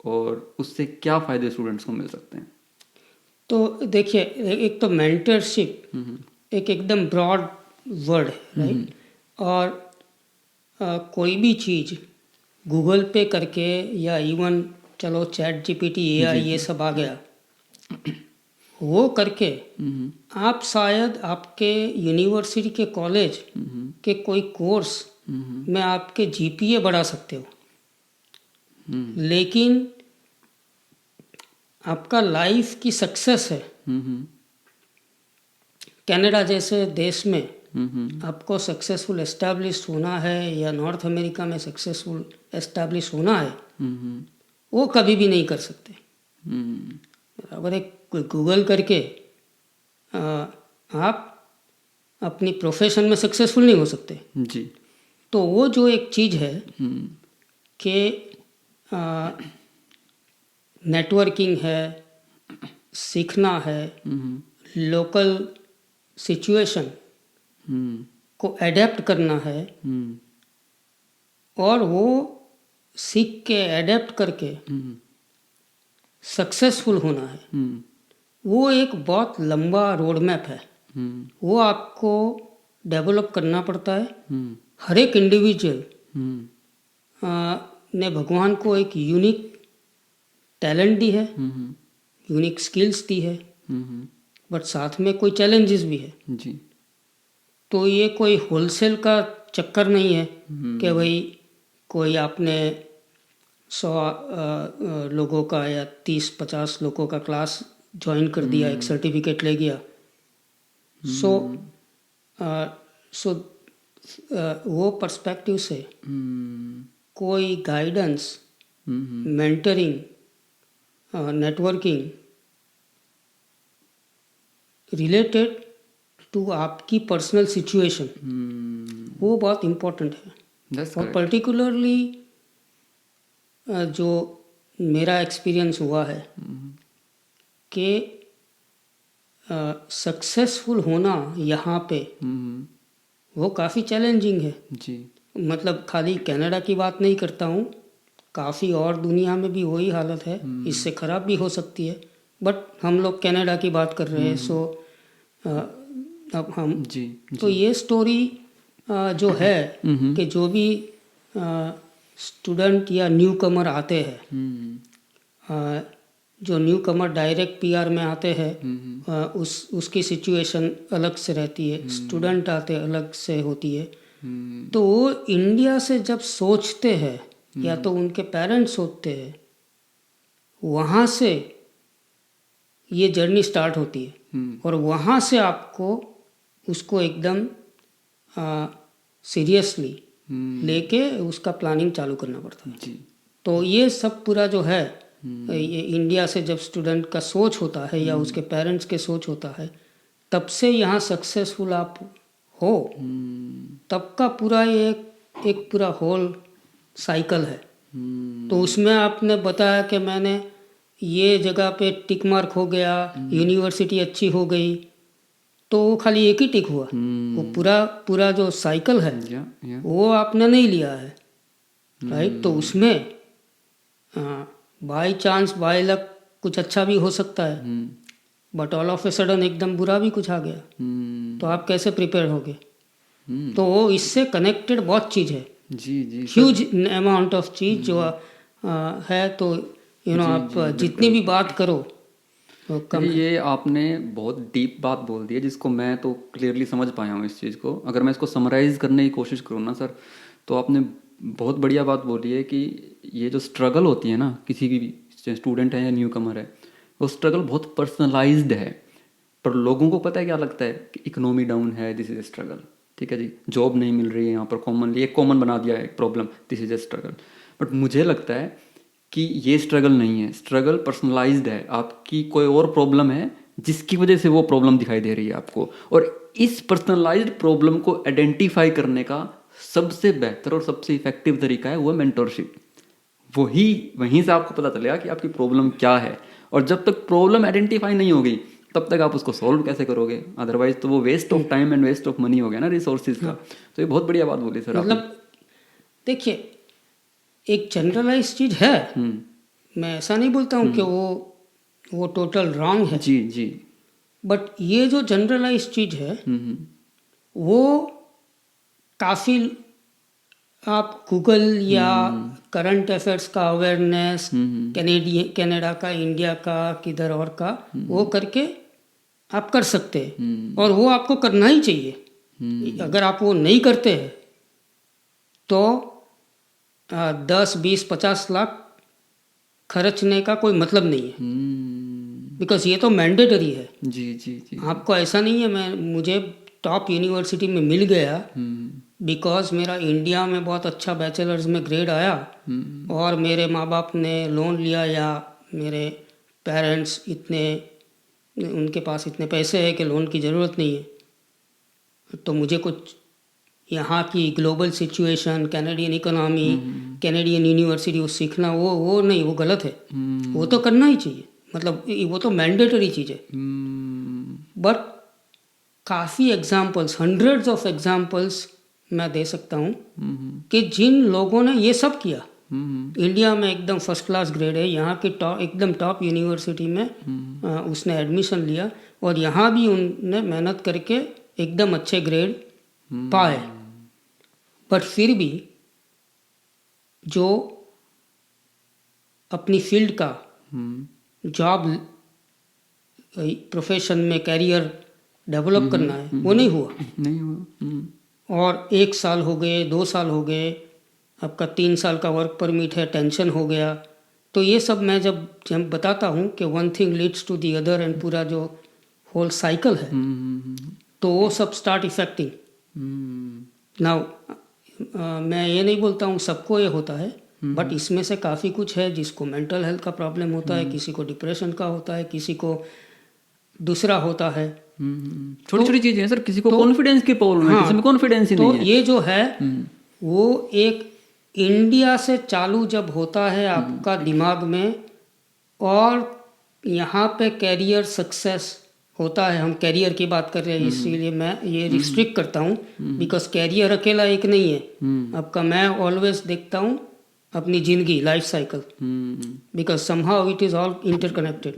और उससे क्या फ़ायदे स्टूडेंट्स को मिल सकते हैं? तो देखिए, एक तो मेंटरशिप एक एकदम ब्रॉड वर्ड है, राइट। और कोई भी चीज़ गूगल पे करके या इवन चलो ChatGPT AI ये सब आ गया, वो करके आप शायद आपके यूनिवर्सिटी के कॉलेज के कोई कोर्स में आपके GPA बढ़ा सकते हो, लेकिन आपका लाइफ की सक्सेस है, कनाडा जैसे देश में आपको सक्सेसफुल एस्टैब्लिश होना है या नॉर्थ अमेरिका में सक्सेसफुल एस्टैब्लिश होना है, वो कभी भी नहीं कर सकते। अगर एक गूगल करके आप अपनी प्रोफेशन में सक्सेसफुल नहीं हो सकते जी। तो वो जो एक चीज़ है कि नेटवर्किंग है, सीखना है, लोकल सिचुएशन को अडेप्ट करना है, और वो सीख के अडेप्ट करके सक्सेसफुल होना है, वो एक बहुत लंबा रोड मैप है। वो आपको डेवलप करना पड़ता है। हम्म हर एक इंडिविजुअल हम्म ने भगवान को एक यूनिक टैलेंट दी है, हम्म यूनिक स्किल्स दी है, हम्म बट साथ में कोई चैलेंजेस भी है। जी तो ये कोई होलसेल का चक्कर नहीं है कि भाई कोई आपने 100 लोगों का या 30-50 लोगों का क्लास ज्वाइन कर दिया, एक सर्टिफिकेट ले गया। सो वो पर्सपेक्टिव से कोई guidance, mentoring, networking related to आपकी पर्सनल सिचुएशन, वो बहुत इम्पोर्टेंट है। दैट्स और पर्टिकुलरली जो मेरा एक्सपीरियंस हुआ है कि सक्सेसफुल होना यहाँ पे वो काफ़ी चैलेंजिंग है। जी मतलब खाली कनाडा की बात नहीं करता हूँ, काफ़ी और दुनिया में भी वही हालत है, इससे ख़राब भी हो सकती है, बट हम लोग कनाडा की बात कर रहे हैं। सो अब हम जी तो ये स्टोरी जो है कि जो भी स्टूडेंट या न्यू कमर आते हैं, जो न्यू कमर डायरेक्ट पीआर में आते हैं, उसकी सिचुएशन अलग से रहती है, स्टूडेंट आते अलग से होती है। तो वो इंडिया से जब सोचते हैं या तो उनके पेरेंट्स सोचते हैं, वहाँ से ये जर्नी स्टार्ट होती है और वहाँ से आपको उसको एकदम सीरियसली लेके उसका प्लानिंग चालू करना पड़ता है। जी तो ये सब पूरा जो है, ये इंडिया से जब स्टूडेंट का सोच होता है या उसके पेरेंट्स के सोच होता है, तब से यहाँ सक्सेसफुल आप हो, तब का पूरा ये एक पूरा होल साइकिल है। तो उसमें आपने बताया कि मैंने ये जगह पे टिक मार्क हो गया, यूनिवर्सिटी अच्छी हो गई, तो वो खाली एक ही टिक हुआ। वो पूरा जो साइकिल है या वो आपने नहीं लिया है, राइट। तो उसमें बाय चांस बाय लक कुछ अच्छा भी हो सकता है, but all of a sudden एकदम बुरा भी कुछ आ गया, तो आप कैसे प्रिपेयर होगे। तो वो इससे कनेक्टेड बहुत चीज़ है, जी जी ह्यूज अमाउंट ऑफ चीज़ जो है। तो आप जितनी भी बात करो तो कम है। ये आपने बहुत डीप बात बोल दी है, जिसको मैं तो क्लियरली समझ पाया हूँ इस चीज़ को। अगर मैं इसको समराइज़ करने की कोशिश करूँ ना सर, तो आपने बहुत बढ़िया बात बोली है कि ये जो स्ट्रगल होती है ना, किसी भी स्टूडेंट है या न्यू कमर है, वो स्ट्रगल बहुत पर्सनलाइज्ड है। पर लोगों को पता है क्या लगता है कि इकोनॉमी डाउन है, दिस इज ए स्ट्रगल, ठीक है जी, जॉब नहीं मिल रही है यहाँ पर, कॉमनली एक कॉमन बना दिया है एक problem, this is a struggle. But मुझे लगता है कि ये स्ट्रगल नहीं है, स्ट्रगल पर्सनलाइज्ड है। आपकी कोई और प्रॉब्लम है जिसकी वजह से वो प्रॉब्लम दिखाई दे रही है आपको, और इस पर्सनलाइज्ड प्रॉब्लम को आइडेंटिफाई करने का सबसे बेहतर और सबसे इफेक्टिव तरीका है वो मेंटरशिप। वहीं से आपको पता चलेगा कि आपकी प्रॉब्लम क्या है, और जब तक प्रॉब्लम आइडेंटिफाई नहीं होगी तब तक आप उसको सॉल्व कैसे करोगे। अदरवाइज तो वो waste of time and waste of money हो गया ना, रिसोर्सेज का। तो ये बहुत बढ़िया बात बोली सर आपने। मतलब देखिए, एक जनरलाइज चीज़ है, मैं ऐसा नहीं बोलता हूँ कि वो टोटल रॉन्ग है, जी जी, बट ये जो जनरलाइज चीज़ है वो काफ़ी, आप गूगल या करंट अफेयर्स का अवेयरनेस, कनाडा का, इंडिया का, किधर और का, वो करके आप कर सकते हैं, और वो आपको करना ही चाहिए। अगर आप वो नहीं करते हैं तो 10, 20, 50 लाख खर्चने का कोई मतलब नहीं है, बिकॉज ये तो मैंडेटरी है। जी जी जी, आपको ऐसा नहीं है मुझे टॉप यूनिवर्सिटी में मिल गया बिकॉज मेरा इंडिया में बहुत अच्छा बैचलर्स में ग्रेड आया और मेरे माँ बाप ने लोन लिया, या मेरे पेरेंट्स उनके पास इतने पैसे हैं कि लोन की ज़रूरत नहीं है, तो मुझे कुछ यहाँ की global situation, Canadian economy, Canadian university वो सीखना, वो नहीं, वो गलत है। वो तो करना ही चाहिए, मतलब वो तो मैंडेटरी चीज़ है। बट काफ़ी एग्जाम्पल्स, हंड्रेड्स ऑफ एग्जाम्पल्स मैं दे सकता हूँ कि जिन लोगों ने ये सब किया, इंडिया में एकदम फर्स्ट क्लास ग्रेड है, यहाँ की एकदम टॉप यूनिवर्सिटी में उसने एडमिशन लिया, और यहाँ भी उनने मेहनत करके एकदम अच्छे ग्रेड पाए, बट फिर भी जो अपनी फील्ड का जॉब प्रोफेशन में कैरियर डेवलप करना है वो नहीं हुआ। नहीं हुआ। और 1 साल हो गए, 2 साल हो गए, आपका 3 साल का वर्क परमिट है, टेंशन हो गया। तो ये सब मैं जब बताता हूँ कि one thing leads to the other and पूरा जो होल साइकिल है, तो वो सब स्टार्ट इफेक्टिंग नाउ। मैं ये नहीं बोलता हूँ सबको ये होता है, बट इसमें से काफ़ी कुछ है जिसको मेंटल हेल्थ का प्रॉब्लम होता है, किसी को डिप्रेशन का होता है, किसी को दूसरा होता है। छोटी छोटी चीजें हैं सर, किसी को कॉन्फिडेंस की प्रॉब्लम है, किसी में कॉन्फिडेंस ही नहीं है। तो ये जो है वो एक इंडिया से चालू जब होता है आपका दिमाग में, और यहाँ पे कैरियर सक्सेस होता है। हम कैरियर की बात कर रहे हैं, इसीलिए मैं ये रिस्ट्रिक्ट करता हूँ, बिकॉज कैरियर अकेला एक नहीं है आपका। मैं ऑलवेज देखता हूँ अपनी जिंदगी, life cycle, because somehow it is all interconnected.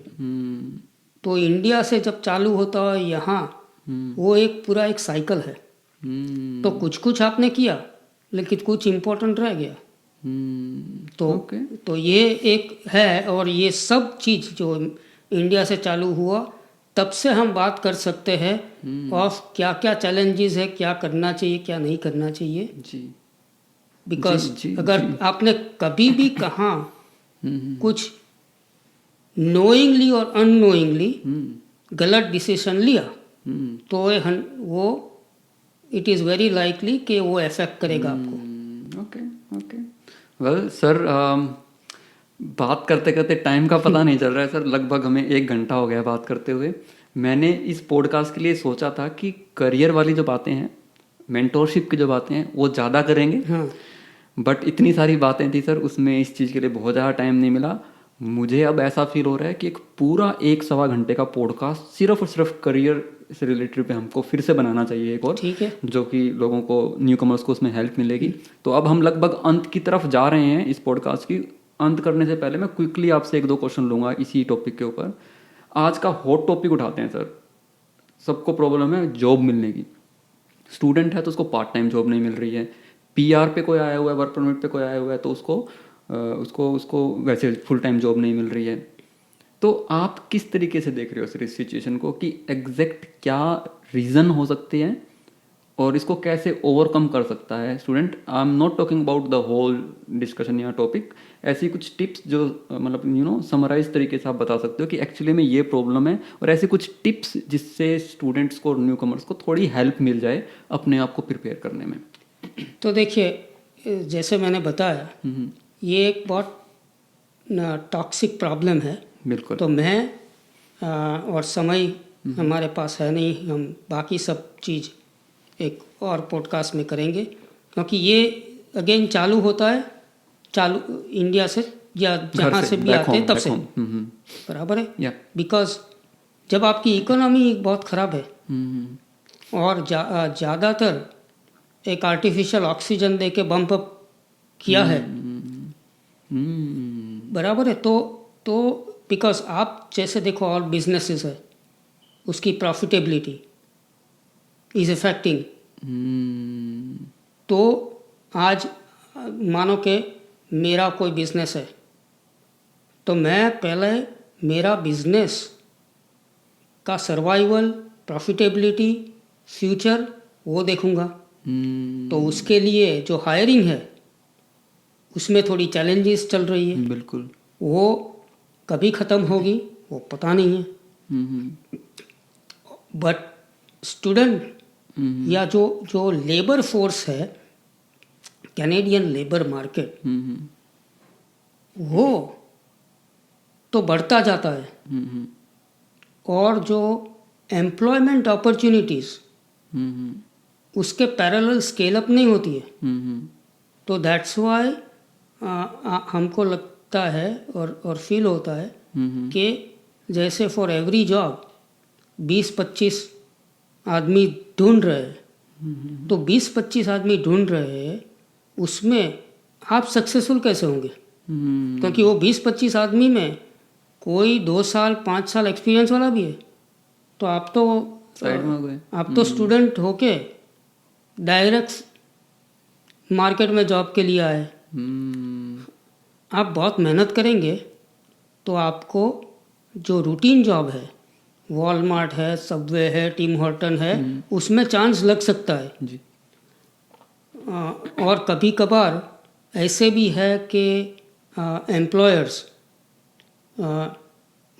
तो इंडिया से जब चालू होता है यहाँ, वो एक पूरा एक साइकिल है। तो कुछ कुछ आपने किया, लेकिन कुछ इम्पोर्टेंट रह गया। तो ये एक है, और ये सब चीज़ जो इंडिया से चालू हुआ, तब से हम बात कर सकते हैं ऑफ क्या क्या चैलेंजेस है, क्या करना चाहिए, क्या नहीं करना चाहिए जी। बिकॉज अगर आपने कभी भी कहा कुछ नोइंगली और अननोइंगली गलत डिसीजन लिया, तो वो इट इज़ वेरी लाइकली कि वो इफेक्ट करेगा आपको। ओके वेल सर, बात करते करते टाइम का पता नहीं चल रहा है सर। लगभग हमें 1 घंटा हो गया बात करते हुए। मैंने इस पॉडकास्ट के लिए सोचा था कि करियर वाली जो बातें हैं, मेंटोरशिप की जो बातें हैं, वो ज़्यादा करेंगे। बट इतनी सारी बातें थी सर, उसमें इस चीज़ के लिए बहुत ज़्यादा टाइम नहीं मिला। मुझे अब ऐसा फील हो रहा है कि एक पूरा 1-1.25 घंटे का पॉडकास्ट सिर्फ और सिर्फ करियर से रिलेटेड पे हमको फिर से बनाना चाहिए एक और, ठीक है, जो कि लोगों को, न्यू कमर्स को उसमें हेल्प मिलेगी। तो अब हम लगभग अंत की तरफ जा रहे हैं इस पॉडकास्ट की। अंत करने से पहले मैं क्विकली आपसे 1-2 क्वेश्चन लूँगा इसी टॉपिक के ऊपर। आज का हॉट टॉपिक उठाते हैं सर। सबको प्रॉब्लम है जॉब मिलने की। स्टूडेंट है तो उसको पार्ट टाइम जॉब नहीं मिल रही है, PR पे कोई आया हुआ है, वर्क परमिट पे कोई आया हुआ है तो उसको वैसे फुल टाइम जॉब नहीं मिल रही है। तो आप किस तरीके से देख रहे हो सर इस सिचुएशन को, कि एग्जैक्ट क्या रीज़न हो सकते हैं और इसको कैसे ओवरकम कर सकता है student? I am not talking about the whole discussion या टॉपिक, ऐसी कुछ टिप्स जो मतलब समराइज तरीके से आप बता सकते हो कि एक्चुअली में ये प्रॉब्लम है, और ऐसे कुछ टिप्स जिससे स्टूडेंट्स को, न्यू कमर्स को थोड़ी हेल्प मिल जाए अपने आप को प्रिपेयर करने में। तो देखिए, जैसे मैंने बताया, ये एक बहुत टॉक्सिक प्रॉब्लम है। बिल्कुल। तो मैं और समय हमारे पास है नहीं, हम बाकी सब चीज़ एक और पॉडकास्ट में करेंगे, क्योंकि ये अगेन चालू होता है, चालू इंडिया से या जहाँ से भी आते हैं तब से, बराबर है। बिकॉज जब आपकी इकोनॉमी बहुत ख़राब है और ज़्यादातर एक आर्टिफिशियल ऑक्सीजन दे के बम्प अप किया है, बराबर है। तो बिकॉज आप जैसे देखो, ऑल बिजनेसेस है, उसकी प्रॉफिटेबिलिटी इज इफेक्टिंग। तो आज मानो कि मेरा कोई बिजनेस है, तो मैं पहले मेरा बिजनेस का सर्वाइवल, प्रॉफिटेबिलिटी, फ्यूचर वो देखूंगा। तो उसके लिए जो हायरिंग है उसमें थोड़ी चैलेंजेस चल रही है। बिल्कुल। वो कभी ख़त्म होगी वो पता नहीं है। बट स्टूडेंट या जो लेबर फोर्स है, कैनेडियन लेबर मार्केट, वो तो बढ़ता जाता है, और जो एम्प्लॉयमेंट अपॉर्चुनिटीज़ उसके पैरेलल स्केल अप नहीं होती है। तो दैट्स वाई हमको लगता है और फील होता है कि जैसे फॉर एवरी जॉब 20-25 आदमी ढूंढ रहे हैं, तो 20-25 आदमी ढूंढ रहे हैं, उसमें आप सक्सेसफुल कैसे होंगे? क्योंकि वो 20-25 आदमी में कोई 2 साल 5 साल एक्सपीरियंस वाला भी है। तो आप तो साइड में हो गए, आप तो स्टूडेंट होके डायरेक्ट मार्केट में जॉब के लिए आए, आप बहुत मेहनत करेंगे तो आपको जो रूटीन जॉब है, वॉलमार्ट है, सबवे है, टिम हॉर्टन है, उसमें चांस लग सकता है जी। और कभी कभार ऐसे भी है कि एम्प्लॉयर्स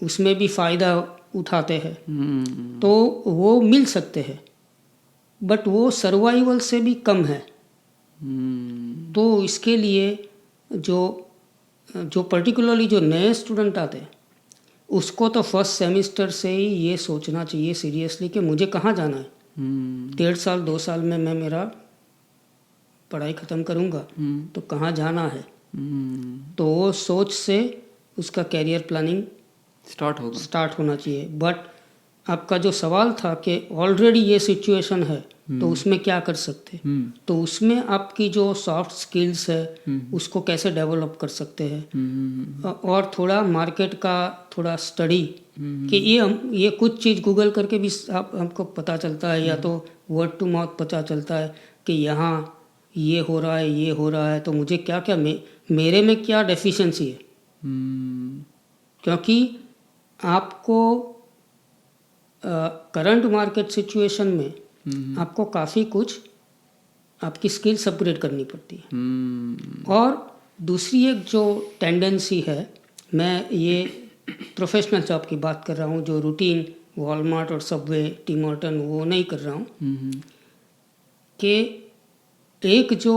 उसमें भी फ़ायदा उठाते हैं, तो वो मिल सकते हैं, बट वो सर्वाइवल से भी कम है। तो इसके लिए जो पर्टिकुलरली जो नए स्टूडेंट आते हैं उसको तो फर्स्ट सेमेस्टर से ही ये सोचना चाहिए सीरियसली कि मुझे कहाँ जाना है। 1.5 साल 2 साल में मैं मेरा पढ़ाई ख़त्म करूँगा तो कहाँ जाना है, तो वो सोच से उसका कैरियर प्लानिंग स्टार्ट होना चाहिए। बट आपका जो सवाल था कि ऑलरेडी ये सिचुएशन है तो उसमें क्या कर सकते हैं, तो उसमें आपकी जो सॉफ्ट स्किल्स है उसको कैसे डेवलप कर सकते हैं, और थोड़ा मार्केट का थोड़ा स्टडी कि ये कुछ चीज़ गूगल करके भी आपको पता चलता है, या तो वर्ड टू माउथ पता चलता है कि यहाँ ये हो रहा है, ये हो रहा है, तो मुझे क्या क्या मेरे में क्या डेफिशिएंसी है। क्योंकि आपको करंट मार्केट सिचुएशन में आपको काफ़ी कुछ आपकी स्किल्स अपग्रेड करनी पड़ती है। और दूसरी एक जो टेंडेंसी है, मैं ये प्रोफेशनल जॉब की बात कर रहा हूँ, जो रूटीन वॉलमार्ट और सबवे टिम हॉर्टन वो नहीं कर रहा हूँ, कि एक जो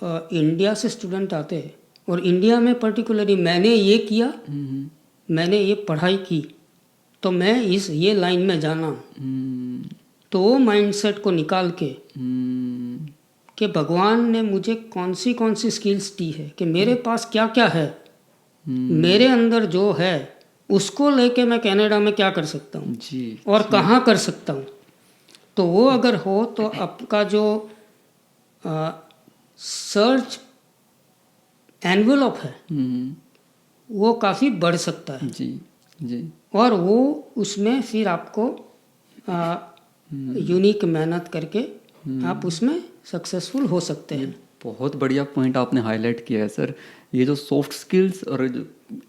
इंडिया से स्टूडेंट आते हैं और इंडिया में पर्टिकुलरली मैंने ये किया, मैंने ये पढ़ाई की तो मैं ये लाइन में जाना, तो वो माइंडसेट को निकाल के कि भगवान ने मुझे कौन सी स्किल्स दी है, कि मेरे पास क्या क्या है, मेरे अंदर जो है उसको लेके मैं कनाडा में क्या कर सकता हूँ और कहाँ कर सकता हूँ। तो वो अगर हो तो आपका जो सर्च एनवेलप है वो काफ़ी बढ़ सकता है। जी। और वो उसमें फिर आपको यूनिक मेहनत करके आप उसमें सक्सेसफुल हो सकते हैं। बहुत बढ़िया पॉइंट आपने हाईलाइट किया है सर। ये जो सॉफ्ट स्किल्स और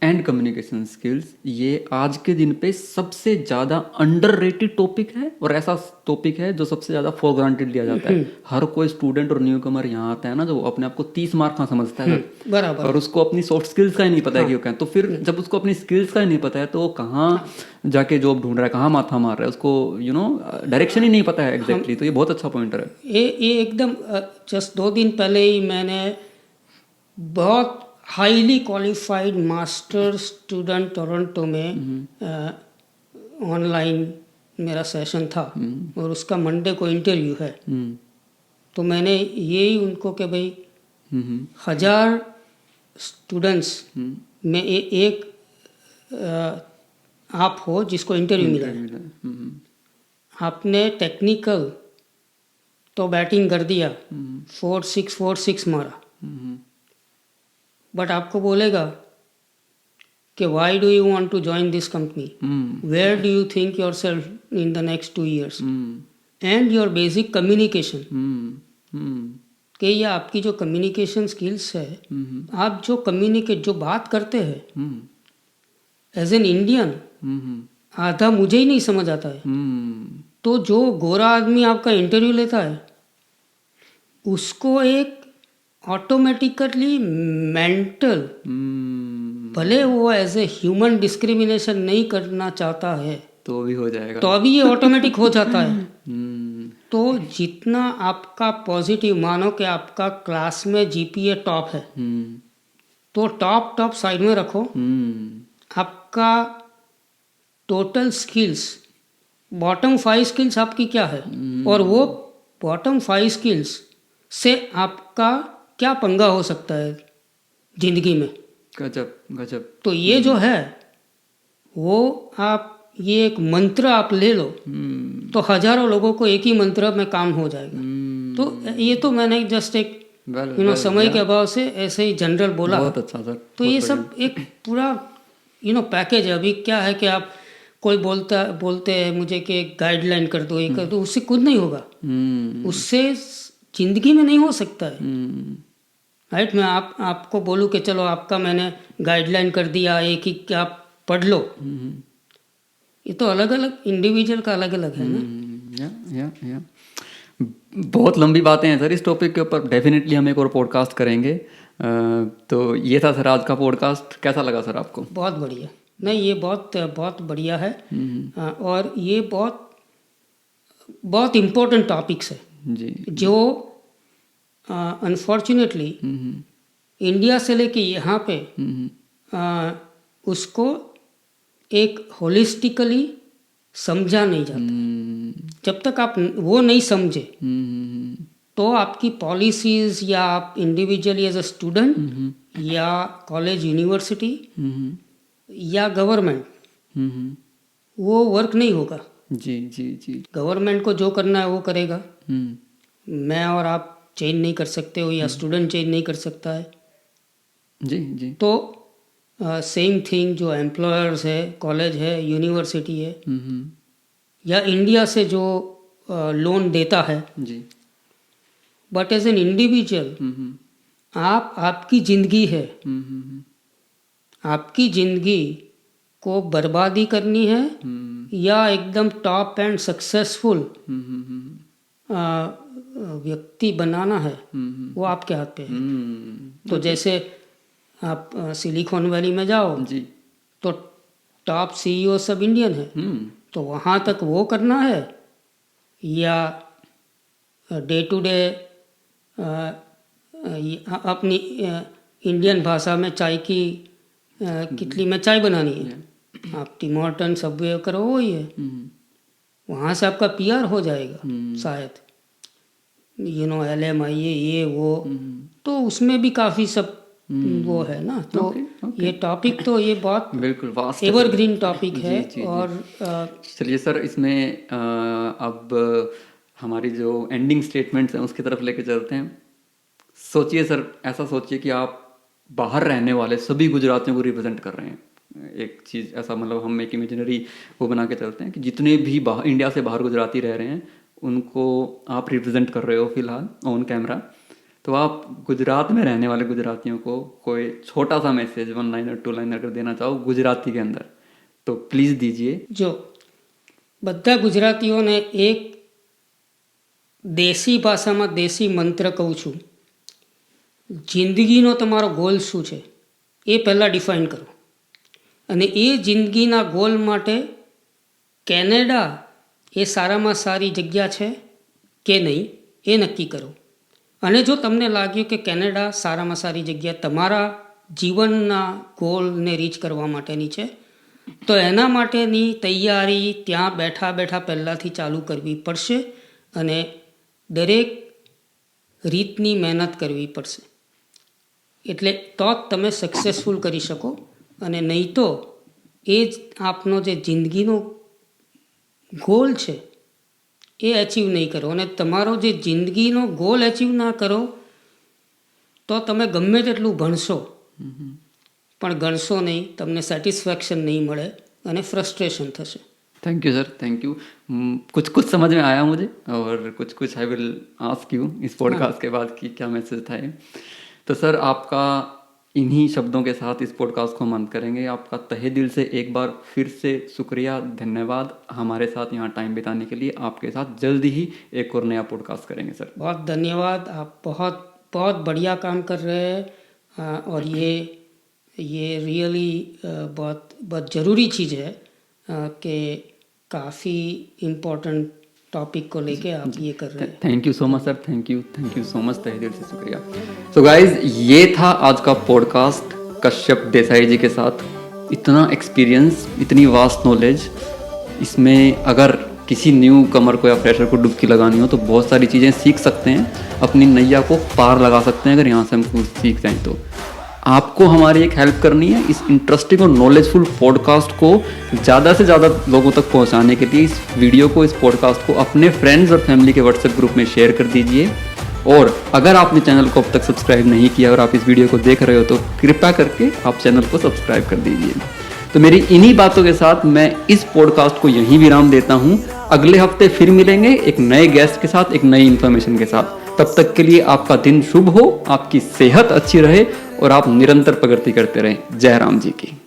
एंड कम्युनिकेशन स्किल्स, ये आज के दिन पे सबसे ज़्यादा अंडररेटेड टॉपिक है, और ऐसा टॉपिक है जो सबसे ज़्यादा फॉर ग्रांटेड लिया जाता है। हर कोई स्टूडेंट और न्यू कमर यहाँ आता है ना, जो अपने आप को 30 मार्क का समझता है बराबर, और उसको अपनी सॉफ्ट स्किल्स का ही नहीं पता है कि वो क्या है। तो फिर जब उसको अपनी स्किल्स का ही नहीं पता है तो वो कहाँ जाके जॉब ढूंढ रहा है, कहाँ माथा मार रहा है, उसको डायरेक्शन ही नहीं पता है एग्जैक्टली। तो ये बहुत अच्छा पॉइंटर है। ये एकदम जस्ट 2 दिन पहले ही मैंने बहुत highly qualified master student Toronto में ऑनलाइन मेरा सेशन था और उसका मंडे को इंटरव्यू है। तो मैंने यही उनको कि भाई 1000 स्टूडेंट्स में एक आप हो जिसको इंटरव्यू मिला है, आपने टेक्निकल तो बैटिंग कर दिया, 4-6 मारा, बट आपको बोलेगा कि why do you want to join this company, where do you think yourself in the next 2 years, and your basic communication, कि ये आपकी जो कम्युनिकेशन स्किल्स है, आप जो बात करते हैं एज एन इंडियन, आधा मुझे ही नहीं समझ आता है। तो जो गोरा आदमी आपका इंटरव्यू लेता है उसको एक ऑटोमेटिकली मेंटल, भले वो एज ए ह्यूमन डिस्क्रिमिनेशन नहीं करना चाहता है तो भी हो जाएगा, तो अभी ये ऑटोमेटिक हो जाता है। तो जितना आपका पॉजिटिव, मानो कि आपका क्लास में जीपीए टॉप है तो टॉप साइड में रखो, आपका टोटल स्किल्स बॉटम 5 स्किल्स आपकी क्या है, और वो बॉटम 5 स्किल्स से आपका क्या पंगा हो सकता है जिंदगी में। गजब। तो ये जो है वो आप ये एक मंत्र आप ले लो तो हजारों लोगों को एक ही मंत्र में काम हो जाएगा। तो ये तो मैंने जस्ट एक समय के अभाव से ऐसे ही जनरल बोला। बहुत अच्छा सर। तो ये सब एक पूरा पैकेज है। अभी क्या है कि आप कोई बोलते हैं मुझे कि गाइडलाइन कर दो, ये कर दो, उससे कुछ नहीं होगा। उससे जिंदगी में नहीं हो सकता है। राइट, मैं आपको बोलूँ कि चलो आपका मैंने गाइडलाइन कर दिया एक ही कि आप पढ़ लो, ये तो अलग अलग इंडिविजुअल का अलग अलग है ना। या बहुत लंबी बातें हैं सर इस टॉपिक के ऊपर, डेफिनेटली हम एक और पॉडकास्ट करेंगे। तो ये था सर आज का पॉडकास्ट, कैसा लगा सर आपको? बहुत बढ़िया, नहीं ये बहुत बढ़िया है। और ये बहुत इम्पोर्टेंट टॉपिक्स है जी, जो अनफॉर्चुनेटली इंडिया से लेके यहाँ पे उसको एक होलिस्टिकली समझा नहीं जाता। जब तक आप वो नहीं समझे तो आपकी पॉलिसीज या आप इंडिविजुअली एज अ स्टूडेंट या कॉलेज यूनिवर्सिटी या गवर्नमेंट वो वर्क नहीं होगा। जी जी जी, गवर्नमेंट को जो करना है वो करेगा, मैं और आप चेंज नहीं कर सकते हो या स्टूडेंट चेंज नहीं कर सकता है। जी जी, तो सेम थिंग जो एम्प्लॉयर्स है, कॉलेज है, यूनिवर्सिटी है या इंडिया से जो लोन देता है जी, बट एज एन इंडिविजुअल आपकी ज़िंदगी है, आपकी ज़िंदगी को बर्बादी करनी है या एकदम टॉप एंड सक्सेसफुल व्यक्ति बनाना है, वो आपके हाथ पे है। तो जैसे आप सिलिकॉन वैली में जाओ जी, तो टॉप सीईओ सब इंडियन है, तो वहाँ तक वो करना है या डे टू डे अपनी इंडियन भाषा में चाय की कितली में चाय बनानी है, आप टिम हॉर्टन सबवे करो वही है, वहाँ से आपका पीआर हो जाएगा शायद, LMI ये वो, तो उसमें भी काफ़ी सब वो है ना। तो ये टॉपिक तो ये बहुत बिल्कुल वास्ट एवरग्रीन टॉपिक है। जी, और चलिए सर, इसमें अब हमारी जो एंडिंग स्टेटमेंट्स हैं उसकी तरफ लेके चलते हैं। सोचिए सर, ऐसा सोचिए कि आप बाहर रहने वाले सभी गुजरातियों को रिप्रेजेंट कर रहे हैं। एक चीज़ ऐसा, मतलब हम एक इमेजिनरी वो बना के चलते हैं कि जितने भी इंडिया से बाहर गुजराती रह रहे हैं उनको आप रिप्रेजेंट कर रहे हो फिलहाल ऑन कैमरा। तो आप गुजरात में रहने वाले गुजरातियों को कोई छोटा सा मैसेज 1 लाइनर 2 लाइनर अगर देना चाहो गुजराती के अंदर तो प्लीज़ दीजिए। जो બધા ગુજરાતીઓને એક દેશી ભાષામાં દેશી મંત્ર કહું છું, જિંદગીનો તમારો ગોલ શું છે એ પહેલાં ડિફાઇન કરો, અને એ જિંદગીના ગોલ માટે કેનેડા એ સારામાં સારી જગ્યા છે કે નહીં એ નક્કી કરો। અને જો તમને લાગ્યું કે કેનેડા સારામાં સારી જગ્યા તમારા જીવનના ગોલને રીચ કરવા માટેની છે તો એના માટેની તૈયારી ત્યાં બેઠા બેઠા પહેલાંથી ચાલુ કરવી પડશે અને દરેક રીતની મહેનત કરવી પડશે, એટલે તો જ તમે સક્સેસફુલ કરી શકો। અને નહીં તો એ જ આપનો જે જિંદગીનો ગોલ છે એ અચીવ નહીં કરો, અને તમારો જે જિંદગીનો ગોલ અચીવ ના કરો તો તમે ગમે તેટલું ભણશો પણ ગણશો નહીં, તમને સેટિસ્ફેક્શન નહીં મળે અને ફ્રસ્ટ્રેશન થશે। Thank you sir, thank you. कुछ समझ में आया मुझे और कुछ आई विल आस्क यू इस पॉडकास्ट के बाद कि क्या मैसेज था ये। तो सर आपका इन्हीं शब्दों के साथ इस पॉडकास्ट को हम अंत करेंगे। आपका तहे दिल से एक बार फिर से शुक्रिया, धन्यवाद हमारे साथ यहाँ टाइम बिताने के लिए। आपके साथ जल्दी ही एक और नया पॉडकास्ट करेंगे सर। बहुत धन्यवाद, आप बहुत बहुत बढ़िया काम कर रहे हैं और ये रियली बहुत ज़रूरी चीज़ है कि काफ़ी इम्पोर्टेंट टॉपिक को लेके आप ये कर रहे हैं। Thank you so much sir, thank you so much, तहे दिल से शुक्रिया। सो गाइज, ये था आज का पॉडकास्ट कश्यप देसाई जी के साथ। इतना एक्सपीरियंस, इतनी वास्ट नॉलेज, इसमें अगर किसी न्यू कमर को या फ्रेशर को डुबकी लगानी हो तो बहुत सारी चीज़ें सीख सकते हैं, अपनी नैया को पार लगा सकते हैं अगर यहाँ से हम कुछ सीख जाएँ तो। आपको हमारी एक हेल्प करनी है, इस इंटरेस्टिंग और नॉलेजफुल पॉडकास्ट को ज़्यादा से ज़्यादा लोगों तक पहुंचाने के लिए इस वीडियो को, इस पॉडकास्ट को अपने फ्रेंड्स और फैमिली के व्हाट्सएप ग्रुप में शेयर कर दीजिए। और अगर आपने चैनल को अब तक सब्सक्राइब नहीं किया और आप इस वीडियो को देख रहे हो तो कृपया करके आप चैनल को सब्सक्राइब कर दीजिए। तो मेरी इन्हीं बातों के साथ मैं इस पॉडकास्ट को यहीं विराम देता हूँ। अगले हफ्ते फिर मिलेंगे एक नए गेस्ट के साथ, एक नई इन्फॉर्मेशन के साथ। तब तक के लिए आपका दिन शुभ हो, आपकी सेहत अच्छी रहे और आप निरंतर प्रगति करते रहें। जय राम जी की।